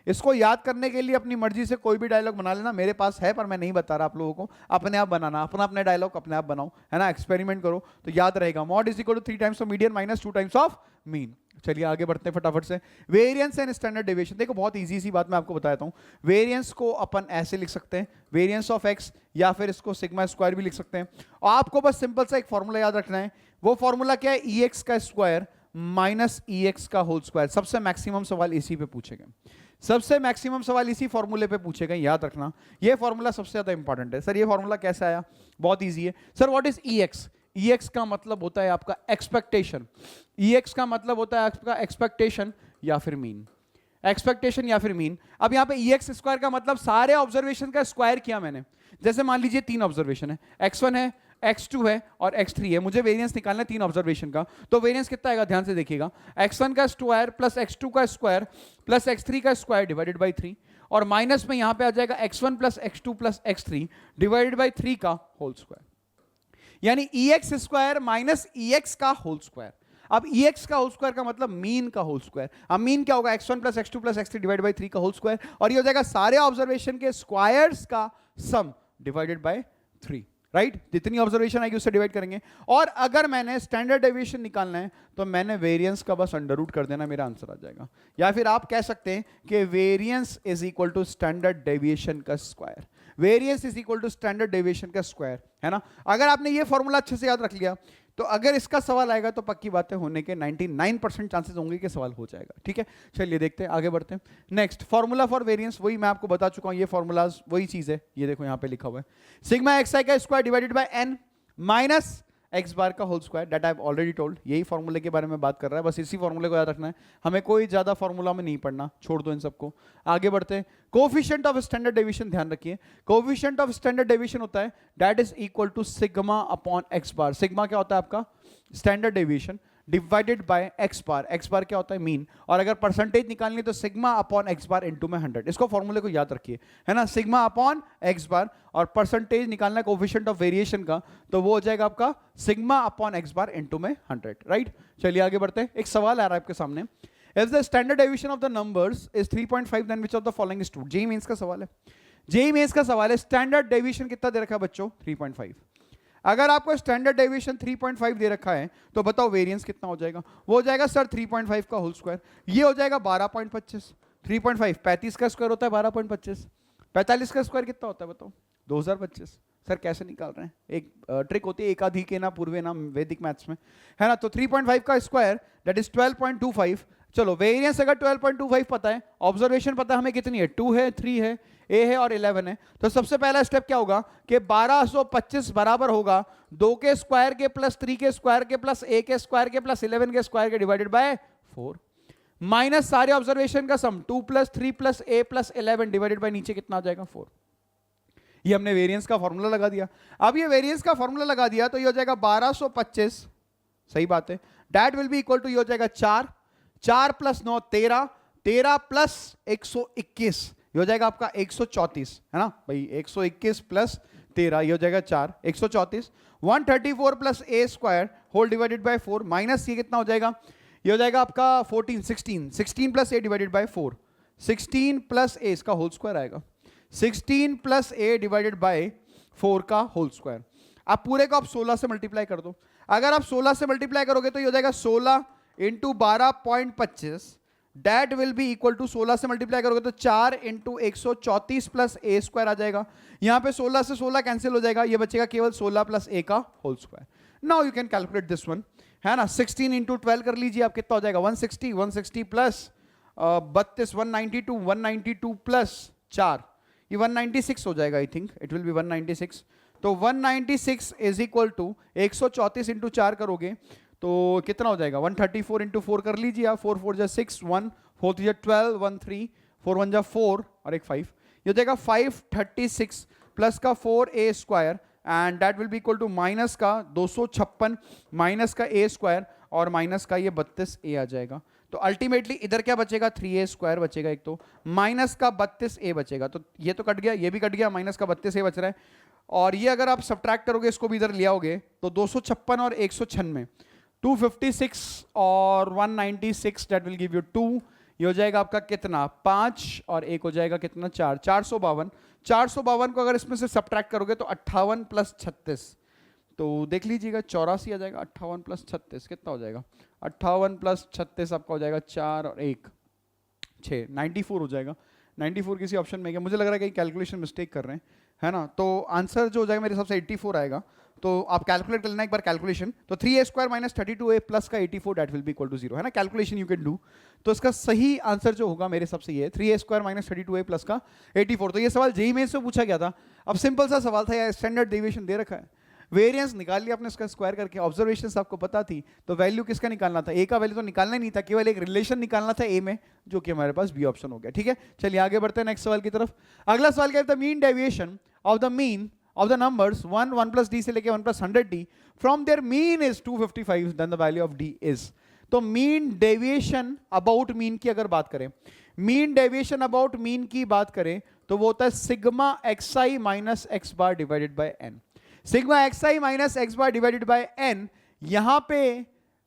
इसको याद करने के लिए अपनी मर्जी से कोई भी डायलॉग बना लेना। मेरे पास है पर मैं नहीं बता रहा आप लोगों को, अपने आप बनाना, अपना अपने डायलॉग अपने आप बनाओ, है ना, एक्सपेरिमेंट करो तो याद रहेगा। Mode is equal to 3 times of median minus 2 times of mean. चलिए आगे बढ़ते हैं फटाफट से। वेरिएंस एंड स्टैंडर्ड डेविएशन, देखो बहुत इजी सी बात मैं आपको बताता हूं। वेरिएंस को अपन ऐसे लिख सकते हैं, वेरिएंस ऑफ एक्स, या फिर इसको सिग्मा स्क्वायर भी लिख सकते हैं। और आपको बस सिंपल सा एक फॉर्मूला याद रखना है। वो फॉर्मूला क्या है? ई एक्स का स्क्वायर माइनस ई एक्स का होल स्क्वायर। सबसे मैक्सिमम सवाल इसी पे पूछेगा, सबसे मैक्सिमम सवाल इसी फॉर्मूले पे पूछेगा, याद रखना। ये फॉर्मूला सबसे ज्यादा इंपॉर्टेंट है। सर ये फॉर्मूला कैसे आया? बहुत इजी है sir. What is E x? E x का मतलब होता है आपका एक्सपेक्टेशन, ई एक्स का मतलब होता है आपका एक्सपेक्टेशन या फिर मीन, एक्सपेक्टेशन या फिर मीन। अब यहाँ पे ई एक्स स्क्वायर का मतलब सारे ऑब्जर्वेशन का स्क्वायर किया मैंने। जैसे मान लीजिए 3 ऑब्जर्वेशन है, x1 है, x2 है और x3 है, मुझे वेरिएंस निकालना है 3 ऑब्जर्वेशन का। तो वेरिएंस कितना आएगा? ध्यान से देखिएगा, x1 का स्क्वायर प्लस x2 का स्क्वायर प्लस x3 का स्क्वायर डिवाइडेड बाई 3, और माइनस में यहां पे आ जाएगा x1 plus x2 plus x3 divided by 3 का होल स्क्वायर, यानी ई एक्स स्क्वायर माइनस ई एक्स का होल स्क्वायर। अब ई एक्स का होल स्क्वायर का मतलब मीन का होल स्क्वायर। अब मीन क्या होगा? x1 plus x2 plus x3 divide by 3 का होल स्क्वायर, और ये हो जाएगा सारे ऑब्जर्वेशन के स्क्वायर्स का सम डिवाइडेड बाय 3, राइट। जितनी ऑब्जर्वेशन आएगी उससे डिवाइड करेंगे। और अगर मैंने स्टैंडर्ड डेविएशन निकालना है तो मैंने वेरिएंस का बस अंडर रूट कर देना, मेरा आंसर आ जाएगा। या फिर आप कह सकते हैं कि variance is equal to standard deviation का square, variance is equal to standard deviation का स्क्वायर, है ना। अगर आपने ये फॉर्मूला अच्छे से याद रख लिया तो अगर इसका सवाल आएगा तो पक्की बात है होने के 99% चांसेस होंगे कि सवाल हो जाएगा, ठीक है। चलिए देखते हैं, आगे बढ़ते हैं। नेक्स्ट फॉर्मूला फॉर वेरिएंस, वही मैं आपको बता चुका हूं, ये फॉर्मूलाज वही चीज है। ये देखो यहां पे लिखा हुआ है सिग्मा एक्स आई का square divided by N minus X bar का whole square, that I have already told. यही फॉर्मूले के बारे में बात कर रहा है, बस इसी फॉर्मूले को याद रखना है, हमें कोई ज्यादा फॉर्मूला में नहीं पढ़ना, छोड़ दो इन सबको। आगे बढ़ते हैं। कोफिशिएंट ऑफ स्टैंडर्ड डेविएशन, ध्यान रखिए कोफिशिएंट ऑफ स्टैंडर्ड डेविएशन होता है that is equal to sigma upon X bar. Sigma क्या होता है आपका? Standard deviation divided by X bar. X bar क्या होता है? मीन। और अगर परसेंटेज निकालनी है तो sigma upon X bar into में 100। इसको फॉर्मूले को याद रखिए, है ना, सिग्मा अपॉन एक्स बार, और परसेंटेज निकालना है कोफिशिएंट ऑफ वेरिएशन का, तो वो हो जाएगा आपका sigma upon X bar into में 100, राइट। चलिए आगे बढ़ते हैं। एक सवाल आ रहा है आपके सामने, if the standard deviation of the numbers is 3.5 then which of the following is true. JEE Mains का सवाल है, जेईई मेंस का सवाल है। स्टैंडर्ड डेविएशन कितना दे रखा है बच्चों? 3.5। अगर आपको स्टैंडर्ड डेविएशन 3.5 दे रखा है तो बताओ वेरिएंस कितना हो जाएगा? वो हो जाएगा सर 3.5 का होल स्क्वायर, ये हो जाएगा 12.25। 3.5 35 का स्क्वायर होता है 12.25, 45 का स्क्वायर कितना होता है बताओ? 2025। सर कैसे निकाल रहे हैं? एक ट्रिक होती है एकाधिके ना पूर्वे ना वैदिक मैथ्स में, है ना। तो 3.5 का स्क्वायर दैट इज 12.25। चलो वेरिएंस अगर 12.25 पता है, ऑब्जर्वेशन पता है हमें कितनी है? 2 है, 3 है, ए है और 11 है। तो सबसे पहला स्टेप क्या होगा कि 1225 बराबर होगा 2 के स्क्वायर के प्लस 3 के स्क्वायर के प्लस ए के स्क्वायर के प्लस 11 के स्क्वायर के डिवाइडेड बाय 4 माइनस सारे ऑब्जर्वेशन का सम 2 plus 3 plus A plus 11 divided by नीचे कितना आ जाएगा? 4। ये हमने वेरिएंस का फॉर्मूला लगा दिया। अब ये वेरिएंस का फॉर्मूला लगा दिया तो ये हो जाएगा 1225, सही बात है, that will be equal to, ये हो जाएगा 4, 4 प्लस 9 13, 13 प्लस 121, ये हो जाएगा आपका 134, है ना भाई। 121 प्लस 13 ये हो जाएगा 4, 134। 134 plus a square whole divided by 4 minus ये कितना हो जाएगा? ये हो जाएगा आपका 14, 16, 16 plus A divided by 4, 16 plus A इसका होल स्क्वायर आएगा, 16 प्लस ए डिवाइडेड बाय 4 का होल स्क्वायर। आप पूरे को आप 16 से मल्टीप्लाई कर दो। अगर आप 16 से मल्टीप्लाई करोगे तो ये हो जाएगा 16 into 12.25, that will be equal to 16 से मल्टीप्लाई करोगे तो 4 इंटू 134 प्लस ए स्क्वायर आ जाएगा। यहां पे 16 से 16 कैंसिल हो जाएगा, ये बचेगा केवल 16 प्लस ए का whole square. Now you can calculate this one, है ना। 16 इंटू 12 कर लीजिए आप, कितना हो जाएगा? 160, 160 प्लस 32, 192, 192 प्लस 4, ये 196 हो जाएगा। I think it will B 196। तो 196 इज इक्वल टू 134 इंटू 4 करोगे तो कितना हो जाएगा? 134 इंटू 4 कर लीजिए आप, 4 4 जा 6, 1 4 3 जा 12, 1 3, 4 1 जा 4 और एक 5, ये हो जाएगा 536 प्लस का 4a square and that will be equal to minus का 256 माइनस का a स्क्वायर और माइनस का ये 32a आ जाएगा। तो अल्टीमेटली इधर क्या बचेगा, 3a स्क्वायर बचेगा एक, तो माइनस का 32a बचेगा। तो ये तो कट गया, ये भी कट गया, माइनस का 32a बच रहा है। और ये अगर आप सब्ट्रैक्ट करोगे, इसको भी इधर ले आओगे, तो 256 और 196 256 और 196 दैट विल गिव यू 2। ये हो जाएगा आपका कितना, 5 और एक हो जाएगा कितना, 4, 452। 452 को अगर इसमें से सब्ट्रैक्ट करोगे तो 58 प्लस 36, तो देख लीजिएगा 84 आ जाएगा। 58 प्लस 36 कितना हो जाएगा, 58 प्लस 36 आपका हो जाएगा 4 और 1 6, 94 हो जाएगा। 94 किसी ऑप्शन में गया, मुझे लग रहा है कि कैलकुलेशन मिस्टेक कर रहे हैं, है ना। तो आंसर जो हो जाएगा मेरे हिसाब से 84 आएगा। तो आप कैलकुलेट कर लेना एक बार कैलकुलेशन। तो 3a square minus 32a plus का 84 that will be equal to 0, है ना। Calculation you can do. तो इसका सही आंसर जो होगा मेरे हिसाब से ये 3a square minus 32a plus का 84। तो ये सवाल जेईई में से पूछा गया था। अब सिंपल सा सवाल था यार, स्टैंडर्ड डेविएशन दे रखा है, वेरिएंस निकाल लिया आपने, इसका स्क्वायर करके, ऑब्जर्वेशंस आपको पता थी, तो वैल्यू किसका निकालना था, ए का वैल्यू तो निकालना ही नहीं था, केवल एक रिलेशन निकालना था ए में, जो कि हमारे पास बी ऑप्शन हो गया। ठीक है, चलिए आगे बढ़ते हैं नेक्स्ट सवाल की तरफ। अगला सवाल क्या है, the mean deviation of the mean of the numbers 1 1 plus d से लेके 1 plus 100d from their mean is 255 then the value of d is। तो मीन डेविएशन अबाउट मीन की अगर बात करें, मीन डेविएशन अबाउट मीन की बात करें तो वो होता है sigma xi minus x bar divided by n। Sigma xi minus x bar divided by n, यहां पे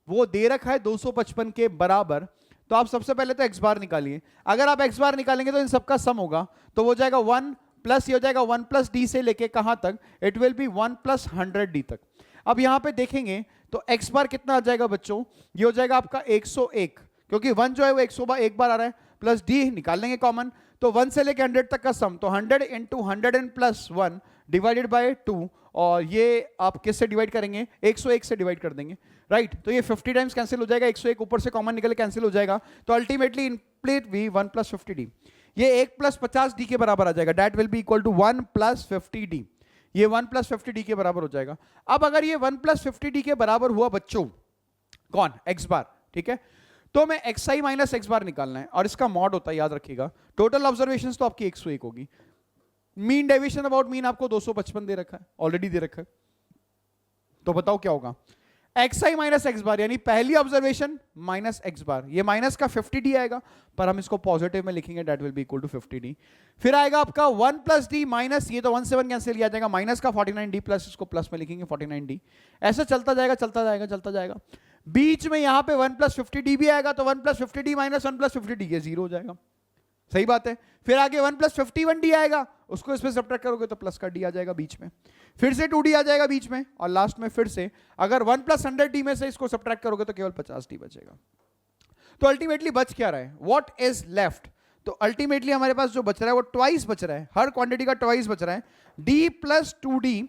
वो दे रखा है 255 के बराबर। तो आप सबसे पहले तो x बार निकालिए। अगर आप x बार निकालेंगे तो इन सबका सम होगा, तो वो जाएगा 1 प्लस, ये हो जाएगा 1 प्लस डी से लेके कहां तक, it will B 1 plus 100d तक। अब यहां पे देखेंगे तो x बार कितना आ जाएगा बच्चों, ये हो जाएगा आपका 101, क्योंकि 1 जो है वो 101 बार आ रहा है, प्लस d निकाल लेंगे कॉमन, तो 1 से लेके 100 तक का सम, तो 100 into 100 and plus 1 divided by 2, और ये आप किससे डिवाइड करेंगे, 101 से डिवाइड कर देंगे, राइट। तो ये 50 टाइम्स कैंसिल हो जाएगा, 101 ऊपर से कॉमन निकल कैंसिल हो जाएगा, तो ultimately in plate we 1 plus 50d, ये 1 प्लस 50d के बराबर आ जाएगा, that will be equal to 1 plus 50d। ये 1 प्लस 50d के बराबर हो जाएगा। अब अगर ये 1 प्लस 50d के बराबर हुआ बच्चों, कौन, x बार, ठीक है, तो मैं xi माइनस x बार निकालना है, और इसका मॉड होता है, याद रखिएगा, टोटल ऑब्जर्वेशंस तो आपकी 101 होगी। मीन डेविएशन अबाउट मीन आपको 255 दे रखा है, ऑलरेडी दे रखा है, तो बताओ क्या होगा, xi माइनस x बार, यानी पहली ऑब्जर्वेशन माइनस x बार, ये माइनस का 50d आएगा, पर हम इसको पॉजिटिव में लिखेंगे, that will be equal to 50d। फिर आएगा आपका 1 प्लस d माइनस, ये तो 1 से 1 कैंसिल किया जाएगा, माइनस का 49d प्लस, इसको प्लस में लिखेंगे 49d, ऐसा चलता जाएगा चलता जाएगा चलता जाएगा। बीच में यहां पे 1 प्लस 50d भी आएगा, तो 1 plus 50d minus 1 plus 50d, ये 0 हो जाएगा, सही बात है। फिर आगे 1 प्लस 51d आएगा, उसको इसमें सब्ट्रैक्ट करोगे तो प्लस का d आ जाएगा बीच में, फिर से 2d आ जाएगा बीच में, और लास्ट में फिर से अगर 1 प्लस 100d में से इसको सब्ट्रैक्ट करोगे तो केवल 50d बचेगा। तो अल्टीमेटली बच क्या रहा है, व्हाट इज लेफ्ट, तो अल्टीमेटली हमारे पास जो बच रहा है वो ट्वाइस बच रहा है, हर क्वांटिटी का ट्वाइस बच रहा है, d प्लस 2d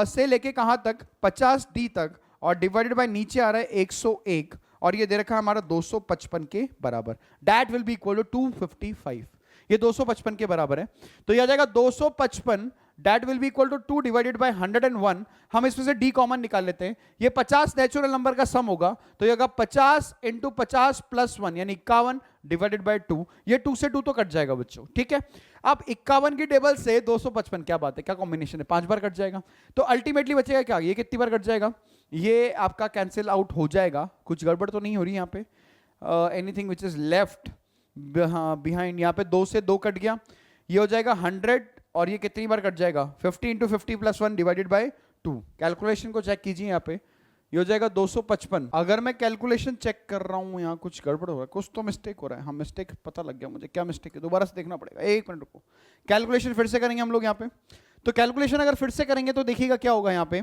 से लेके कहां तक, 50d तक, और डिवाइडेड बाय नीचे आ रहा है 101, और ये दे रखा है हमारा 255 के बराबर, that will be equal to 255, ये 255 के बराबर है। तो ये आ जाएगा 255 that will be equal to 2 divided by 101, हम इसमें से d कॉमन निकाल लेते हैं, ये 50 नेचुरल नंबर का सम होगा, तो ये होगा 50 इंटू 50 प्लस 1 यानी 51 डिवाइडेड बाय 2, ये 2 से 2 तो कट जाएगा बच्चों, ठीक है। अब 51 की टेबल से 255, क्या बात है, क्या कॉम्बिनेशन है, 5 बार कट जाएगा, तो अल्टीमेटली बचेगा क्या, ये कितनी बार कट जाएगा, ये आपका कैंसिल आउट हो जाएगा, कुछ गड़बड़ तो नहीं हो रही यहाँ पे, anything which is left behind, यहाँ पे 2 से 2 कट गया, ये हो जाएगा 100, और ये कितनी बार कट जाएगा, 50 into 50 plus 1 divided by 2, calculation को चेक कीजिए, यहाँ पे ये हो जाएगा 255। अगर मैं कैलकुलेशन चेक कर रहा हूँ, यहाँ कुछ गड़बड़ हो रहा है, कुछ तो मिस्टेक हो रहा है, हाँ मिस्टेक पता लग गया मुझे, क्या मिस्टेक है, दोबारा से देखना पड़ेगा, 1 मिनट रुको, कैलकुलेशन फिर से करेंगे हम लोग यहाँ पे। तो कैलकुलेशन अगर फिर से करेंगे तो देखिएगा क्या होगा, यहाँ पे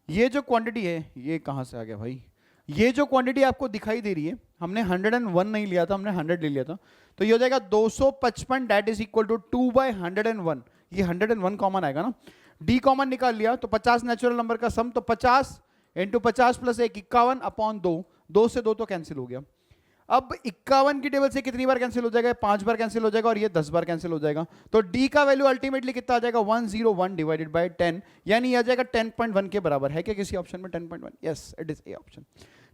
ये जो क्वांटिटी है, ये कहाँ से आ गया भाई, ये जो क्वांटिटी आपको दिखाई दे रही है, हमने 101 नहीं लिया था, हमने 100 ले लिया था, तो ये हो जाएगा 255 that is equal to 2 by 101, ये 101 कॉमन आएगा ना, d कॉमन निकाल लिया, तो 50 नेचुरल नंबर का सम, तो 50 इंटू 50 प्लस 1 51 अपॉन 2, 2 से 2 तो कैंसिल हो गया। अब 51 की टेबल से कितनी बार कैंसिल हो जाएगा, 5 बार कैंसिल हो जाएगा, और ये 10 बार कैंसिल हो जाएगा, तो d का वैल्यू अल्टीमेटली कितना आ जाएगा, 101 डिवाइडेड बाय 10, यानी आ जाएगा 10.1 के बराबर है क्या किसी ऑप्शन में, 10.1, yes it is A option,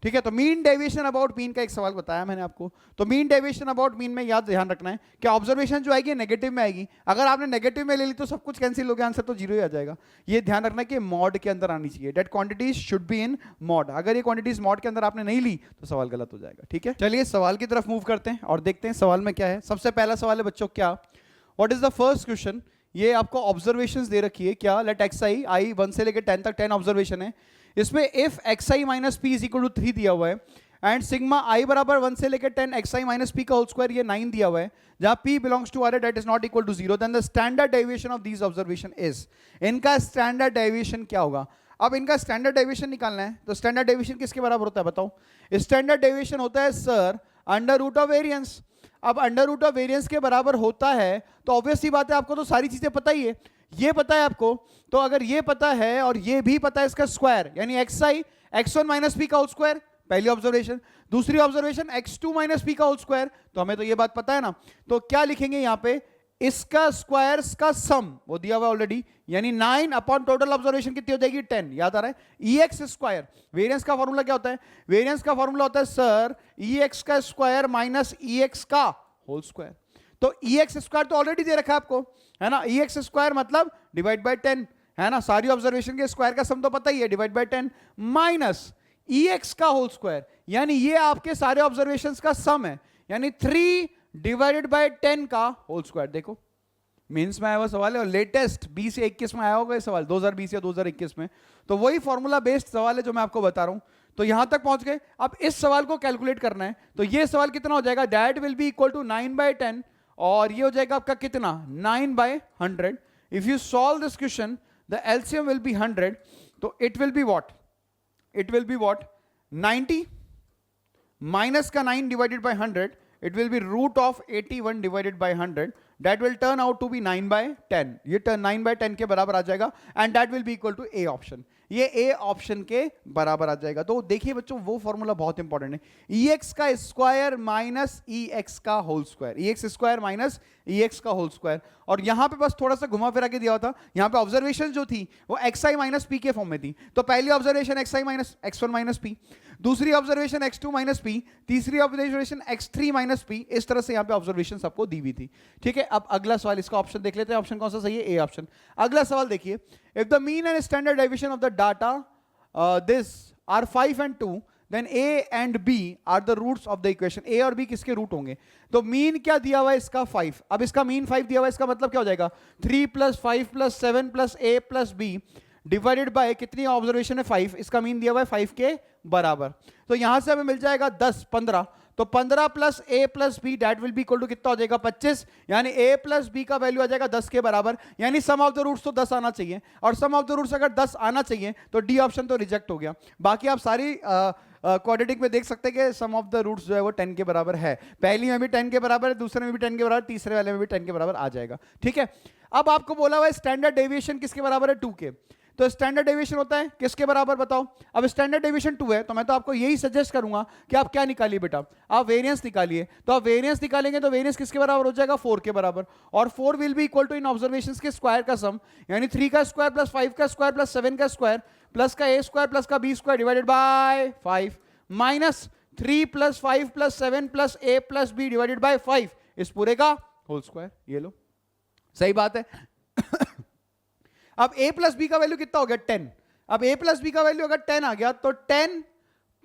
ठीक है, तो मीन डेविएशन अबाउट मीन का एक सवाल बताया मैंने आपको। तो मीन डेविएशन अबाउट मीन में याद ध्यान रखना है कि ऑब्जर्वेशन जो आएगी नेगेटिव में आएगी। अगर आपने नेगेटिव में ले ली तो सब कुछ कैंसिल हो गया, आंसर तो जीरो ही आ जाएगा। ये ध्यान रखना कि मॉड के अंदर आनी चाहिए, that quantities should be in mod. अगर ये क्वांटिटीज मॉड के अंदर आपने नहीं ली तो सवाल गलत हो जाएगा। ठीक है, चलिए सवाल की तरफ मूव करते हैं और देखते हैं सवाल में क्या है। सबसे पहला सवाल है बच्चों, क्या what is the first question. ये आपको ऑब्जर्वेशंस दे रखी है, क्या लेट एक्स आई 1 से लेकर 10 तक 10 ऑब्जर्वेशन है। इसमें if x i minus p is equal to 3 दिया हुआ है एंड सिग्मा आई बराबर 1 से लेकर 10 एक्स आई माइनस पी का होल स्क्वायर ये 9 दिया हुआ है, जहां p belongs to r that is not equal to 0, then the standard deviation of these observation is. इनका स्टैंडर्ड डेविएशन क्या होगा। अब इनका स्टैंडर्ड डेविएशन निकालना है, तो स्टैंडर्ड डेविएशन किसके बराबर होता है बताओ। स्टैंडर्ड डेविएशन होता है sir under root of variance. अब अंडर रूट ऑफ वेरिएंस के बराबर होता है तो ऑब्वियस सी बात है, आपको तो सारी चीजें पता ही है। ये पता है आपको, तो अगर ये पता है और ये भी पता है इसका स्क्वायर यानी एक्स आई x1 माइनस पी का होल स्क्वायर, पहली ऑब्जर्वेशन। दूसरी ऑब्जर्वेशन x2 माइनस पी का होल स्क्वायर, तो हमें तो ये बात पता है ना। तो क्या लिखेंगे यहां पे, इसका स्क्वायर्स का सम वो दिया हुआ ऑलरेडी, यानी 9 अपॉन टोटल ऑब्जर्वेशन कितनी हो जाएगी 10। याद आ रहा है ex स्क्वायर। वेरिएंस का फॉर्मूला क्या होता है, वेरिएंस का फॉर्मूला होता है सर ex का स्क्वायर माइनस ex का होल स्क्वायर। तो ex स्क्वायर तो ऑलरेडी दे रखा है आपको, है ना। ex स्क्वायर मतलब डिवाइड बाय 10, है ना। सारी ऑब्जर्वेशन के स्क्वायर का सम तो पता ही है, डिवाइड बाय 10 माइनस ex का होल स्क्वायर, यानी ये आपके सारे ऑब्जर्वेशंस का सम है, यानी 3 डिवाइडेड बाय 10 का होल स्क्वायर। देखो मेंस में आया हुआ सवाल है और लेटेस्ट 20 या 21 में आया होगा ये सवाल, 2020 या 2021 में। तो वही फॉर्मूला बेस्ड सवाल है जो मैं आपको बता रहा हूं। तो यहां तक पहुंच गए। अब इस सवाल को कैलकुलेट करना है, तो ये सवाल कितना हो जाएगा, that will be equal to 9 by 10 और ये हो जाएगा आपका कितना 9 by 100। If you solve this question the LCM will be 100, तो it will be what, it will be what 90 minus का 9 divided by 100, it will be root of 81 divided by 100, that will turn out to be 9 by 10। ये 9 by 10 के बराबर आ जाएगा and that will be equal to A option। ये A option के बराबर आ जाएगा। तो देखिए बच्चों वो फॉर्मूला बहुत इंपॉर्टेंट है, ex का स्क्वायर माइनस ex का whole square, ex square minus ex का होल स्क्वायर। और यहां पे बस थोड़ा सा घुमा फिरा के दिया हुआ था, यहां पे ऑब्जर्वेशन जो थी वो xi माइनस p के फॉर्म में थी। तो पहली observation xi minus x1 minus p, दूसरी ऑब्जर्वेशन x2 माइनस p, तीसरी ऑब्जर्वेशन x3 माइनस p। इस तरह से यहां पे ऑब्जर्वेशन सबको दी हुई थी। ठीक है, अब अगला सवाल, इसका ऑप्शन देख लेते हैं, ऑप्शन कौन सा सही है, ए ऑप्शन। अगला सवाल देखिए, if the mean and standard deviation of the data this are 5 and 2, then A and B are the roots of the equation। A और B किसके रूट होंगे। तो मीन क्या दिया हुआ है इसका 5, अब इसका मीन 5 दिया हुआ है, इसका मतलब क्या हो जाएगा 3 + 5 + 7 + A + B डिवाइडेड बाय कितनी ऑब्जर्वेशन है 5, इसका मीन दिया हुआ है 5 के बराबर। तो यहां से हमें मिल जाएगा 10 15, तो 15 + A + B that will be equal to कितना हो जाएगा 25, यानी A + B का वैल्यू आ जाएगा 10 के बराबर, यानी सम ऑफ द रूट्स तो 10 आना चाहिए, और सम ऑफ द रूट्स अगर 10 आना चाहिए तो डी ऑप्शन तो रिजेक्ट हो गया। बाकी आप सारी क्वाड्रेटिक में देख सकते हैं कि सम ऑफ द रूट्स जो है वो 10 के बराबर है, पहली में भी 10 के बराबर है, दूसरे में भी 10 के बराबर, तीसरे वाले में भी 10 के बराबर आ जाएगा। ठीक है, अब आपको बोला हुआ है स्टैंडर्ड डेविएशन किसके बराबर है 2 के, तो स्टैंडर्ड डेविएशन होता है किसके बराबर बताओ। अब स्टैंडर्ड डेविएशन 2 है, तो मैं तो आपको यही सजेस्ट करूंगा कि आप क्या निकालिए बेटा, आप वेरिएंस निकालिए। तो आप वेरिएंस निकालेंगे तो वेरिएंस किसके बराबर हो जाएगा 4 के बराबर, और 4 विल बी इक्वल टू इन ऑब्जर्वेशंस के स्क्वायर का सम, यानी 3 का स्क्वायर प्लस 5 का स्क्वायर प्लस 7 का स्क्वायर प्लस का a स्क्वायर प्लस का b square divided bye 5 minus 3 + 5 + 7 + a + b divided by 5, इस पूरे का होल स्क्वायर। ये लो सही बात है। अब a + b का वैल्यू कितना हो गया 10, अब a + b का वैल्यू अगर 10 आ गया तो 10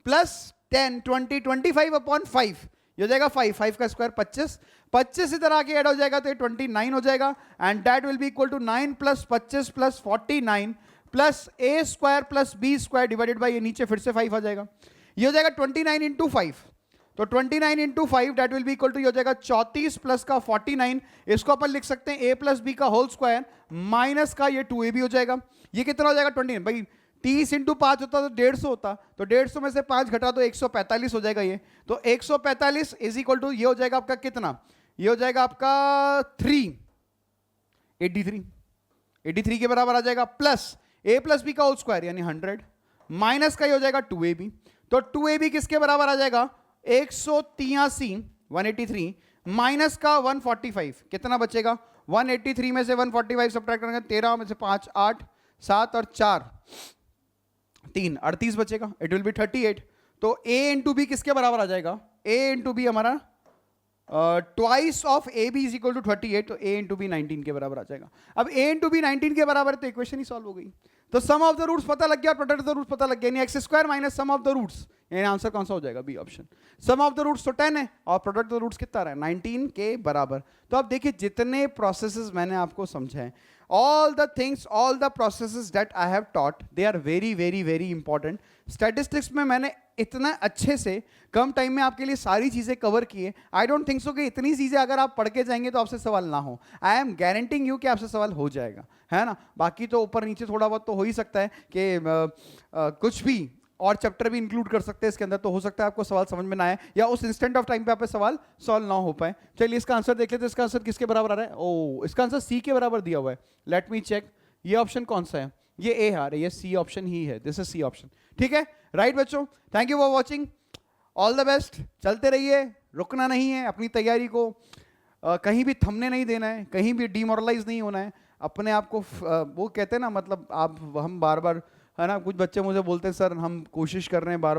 + 10 20 25 अपॉन 5, ये हो जाएगा 5, 5 का स्क्वायर 25, 25 इधर आके ऐड हो जाएगा तो ये 29 हो जाएगा, and that will be equal to 9 + 25 + 49 plus a square plus b square divided by ये नीचे फिर से 5 आ जाएगा, ये हो जाएगा 29 × 5, तो 29 × 5 that will be equal to, ये हो जाएगा 34 प्लस का 49, इसको अपन लिख सकते हैं a + b का होल स्क्वायर माइनस का ये 2ab हो जाएगा। ये कितना हो जाएगा 29 भाई, 30 × 5 होता तो 150 होता, तो 150 में से 5 घटा तो 145 हो जाएगा ये, तो 145 इज इक्वल टू ये हो जाएगा आपका कितना, ये हो जाएगा आपका 83 के बराबर आ जाएगा, प्लस a + b का होल स्क्वायर यानी 100 माइनस का ये हो जाएगा 2ab, तो 2ab किसके बराबर आ जाएगा 183 माइनस का 145, कितना बचेगा 183 में से 145 सब्ट्रैक्ट करेंगे 13 में से 5 8 7 और 4 3 38 बचेगा, इट विल बी 38। तो a इंटू बी किसके बराबर आ जाएगा? a इंटू बी हमारा twice of a b is equal to 38, तो a इंटू बी 19 के बराबर आ जाएगा। अब a इंटू बी 19 के बराबर है तो इक्वेशन ही सॉल्व हो गई। तो सम ऑफ द रूट्स पता लग गया और प्रोडक्ट ऑफ द रूट्स पता लग गया, यानी x square minus sum of the roots, यानी आंसर कौन सा हो जाएगा? B option. Sum of the roots तो 10 है और प्रोडक्ट ऑफ द रूट्स कितना रहा है? 19 के बराबर। तो अब देखिए जितने प्रोसेसेस मैंने आपको समझाए, all the things, all the processes that I have taught, they are very very very important. Statistics में मैंने इतना अच्छे से कम टाइम में आपके लिए सारी चीज़ें कवर की है। आई डोंट थिंक सो कि इतनी चीज़ें अगर आप पढ़ के जाएंगे तो आपसे सवाल ना हो। आई एम गारंटिंग यू कि आपसे सवाल हो जाएगा, है ना। बाकी तो ऊपर नीचे थोड़ा बहुत तो हो ही सकता है कि कुछ भी और चैप्टर भी इंक्लूड कर सकते हैं इसके अंदर, तो हो सकता है आपको सवाल समझ में ना आए या उस इंस्टेंट ऑफ टाइम पे आप सवाल सॉल्व ना हो पाए। चलिए इसका आंसर देख लेते हैं। इसका आंसर किसके बराबर आ रहा है? ओ, इसका आंसर सी के बराबर दिया हुआ है। लेट मी चेक, ये ऑप्शन कौन सा है? ये ए आ रहा है, ये सी ऑप्शन ही है। दिस इज सी ऑप्शन, ठीक है, राइट बच्चों। Thank you for watching, all the best. चलते रहिए, रुकना नहीं है, अपनी तैयारी को कहीं भी थमने नहीं देना है, कहीं भी डिमोरलाइज नहीं होना है अपने आप को। वो कहते हैं ना, मतलब हम बार बार, है ना, कुछ बच्चे मुझे बोलते हैं सर हम कोशिश कर रहे हैं, बार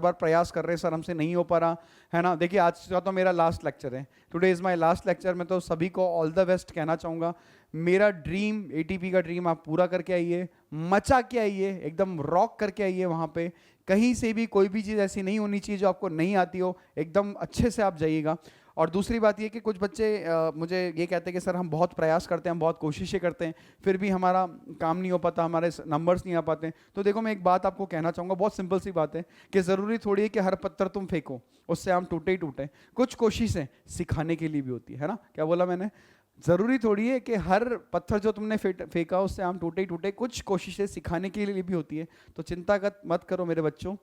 बार प्रयास कर रहे हैं सर, हमसे नहीं हो पा रहा, है ना। देखिए आज का तो मेरा लास्ट लेक्चर है, today is my last lecture. मैं तो सभी को ऑल द बेस्ट कहना चाहूँगा। मेरा ड्रीम, एटीपी का ड्रीम आप पूरा करके आइए, मचा के आइए, एकदम रॉक करके आइए। वहाँ पे कहीं से भी कोई भी चीज़ ऐसी नहीं होनी चाहिए जो आपको नहीं आती हो, एकदम अच्छे से आप जाइएगा। और दूसरी बात ये कि कुछ बच्चे मुझे ये कहते हैं कि सर हम बहुत प्रयास करते हैं, हम बहुत कोशिशें करते हैं, फिर भी हमारा काम नहीं हो पाता, हमारे नंबर्स नहीं आ पाते। तो देखो मैं एक बात आपको कहना चाहूँगा, बहुत सिंपल सी बात है कि ज़रूरी थोड़ी है कि हर पत्थर तुम फेंको उससे आम टूटे ही टूटे। कुछ कोशिशें सिखाने के लिए भी होती है ना। क्या बोला मैंने? ज़रूरी थोड़ी है कि हर पत्थर जो तुमने फेंका उससे आम टूटे ही टूटे, कुछ कोशिशें सिखाने के लिए भी होती है। तो चिंता मत करो मेरे बच्चों,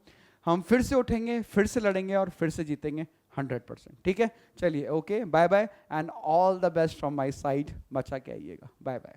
हम फिर से उठेंगे, फिर से लड़ेंगे और फिर से जीतेंगे 100%, ठीक है। चलिए, okay, bye bye and all the best from my side. मचा के आइएगा, बाय बाय।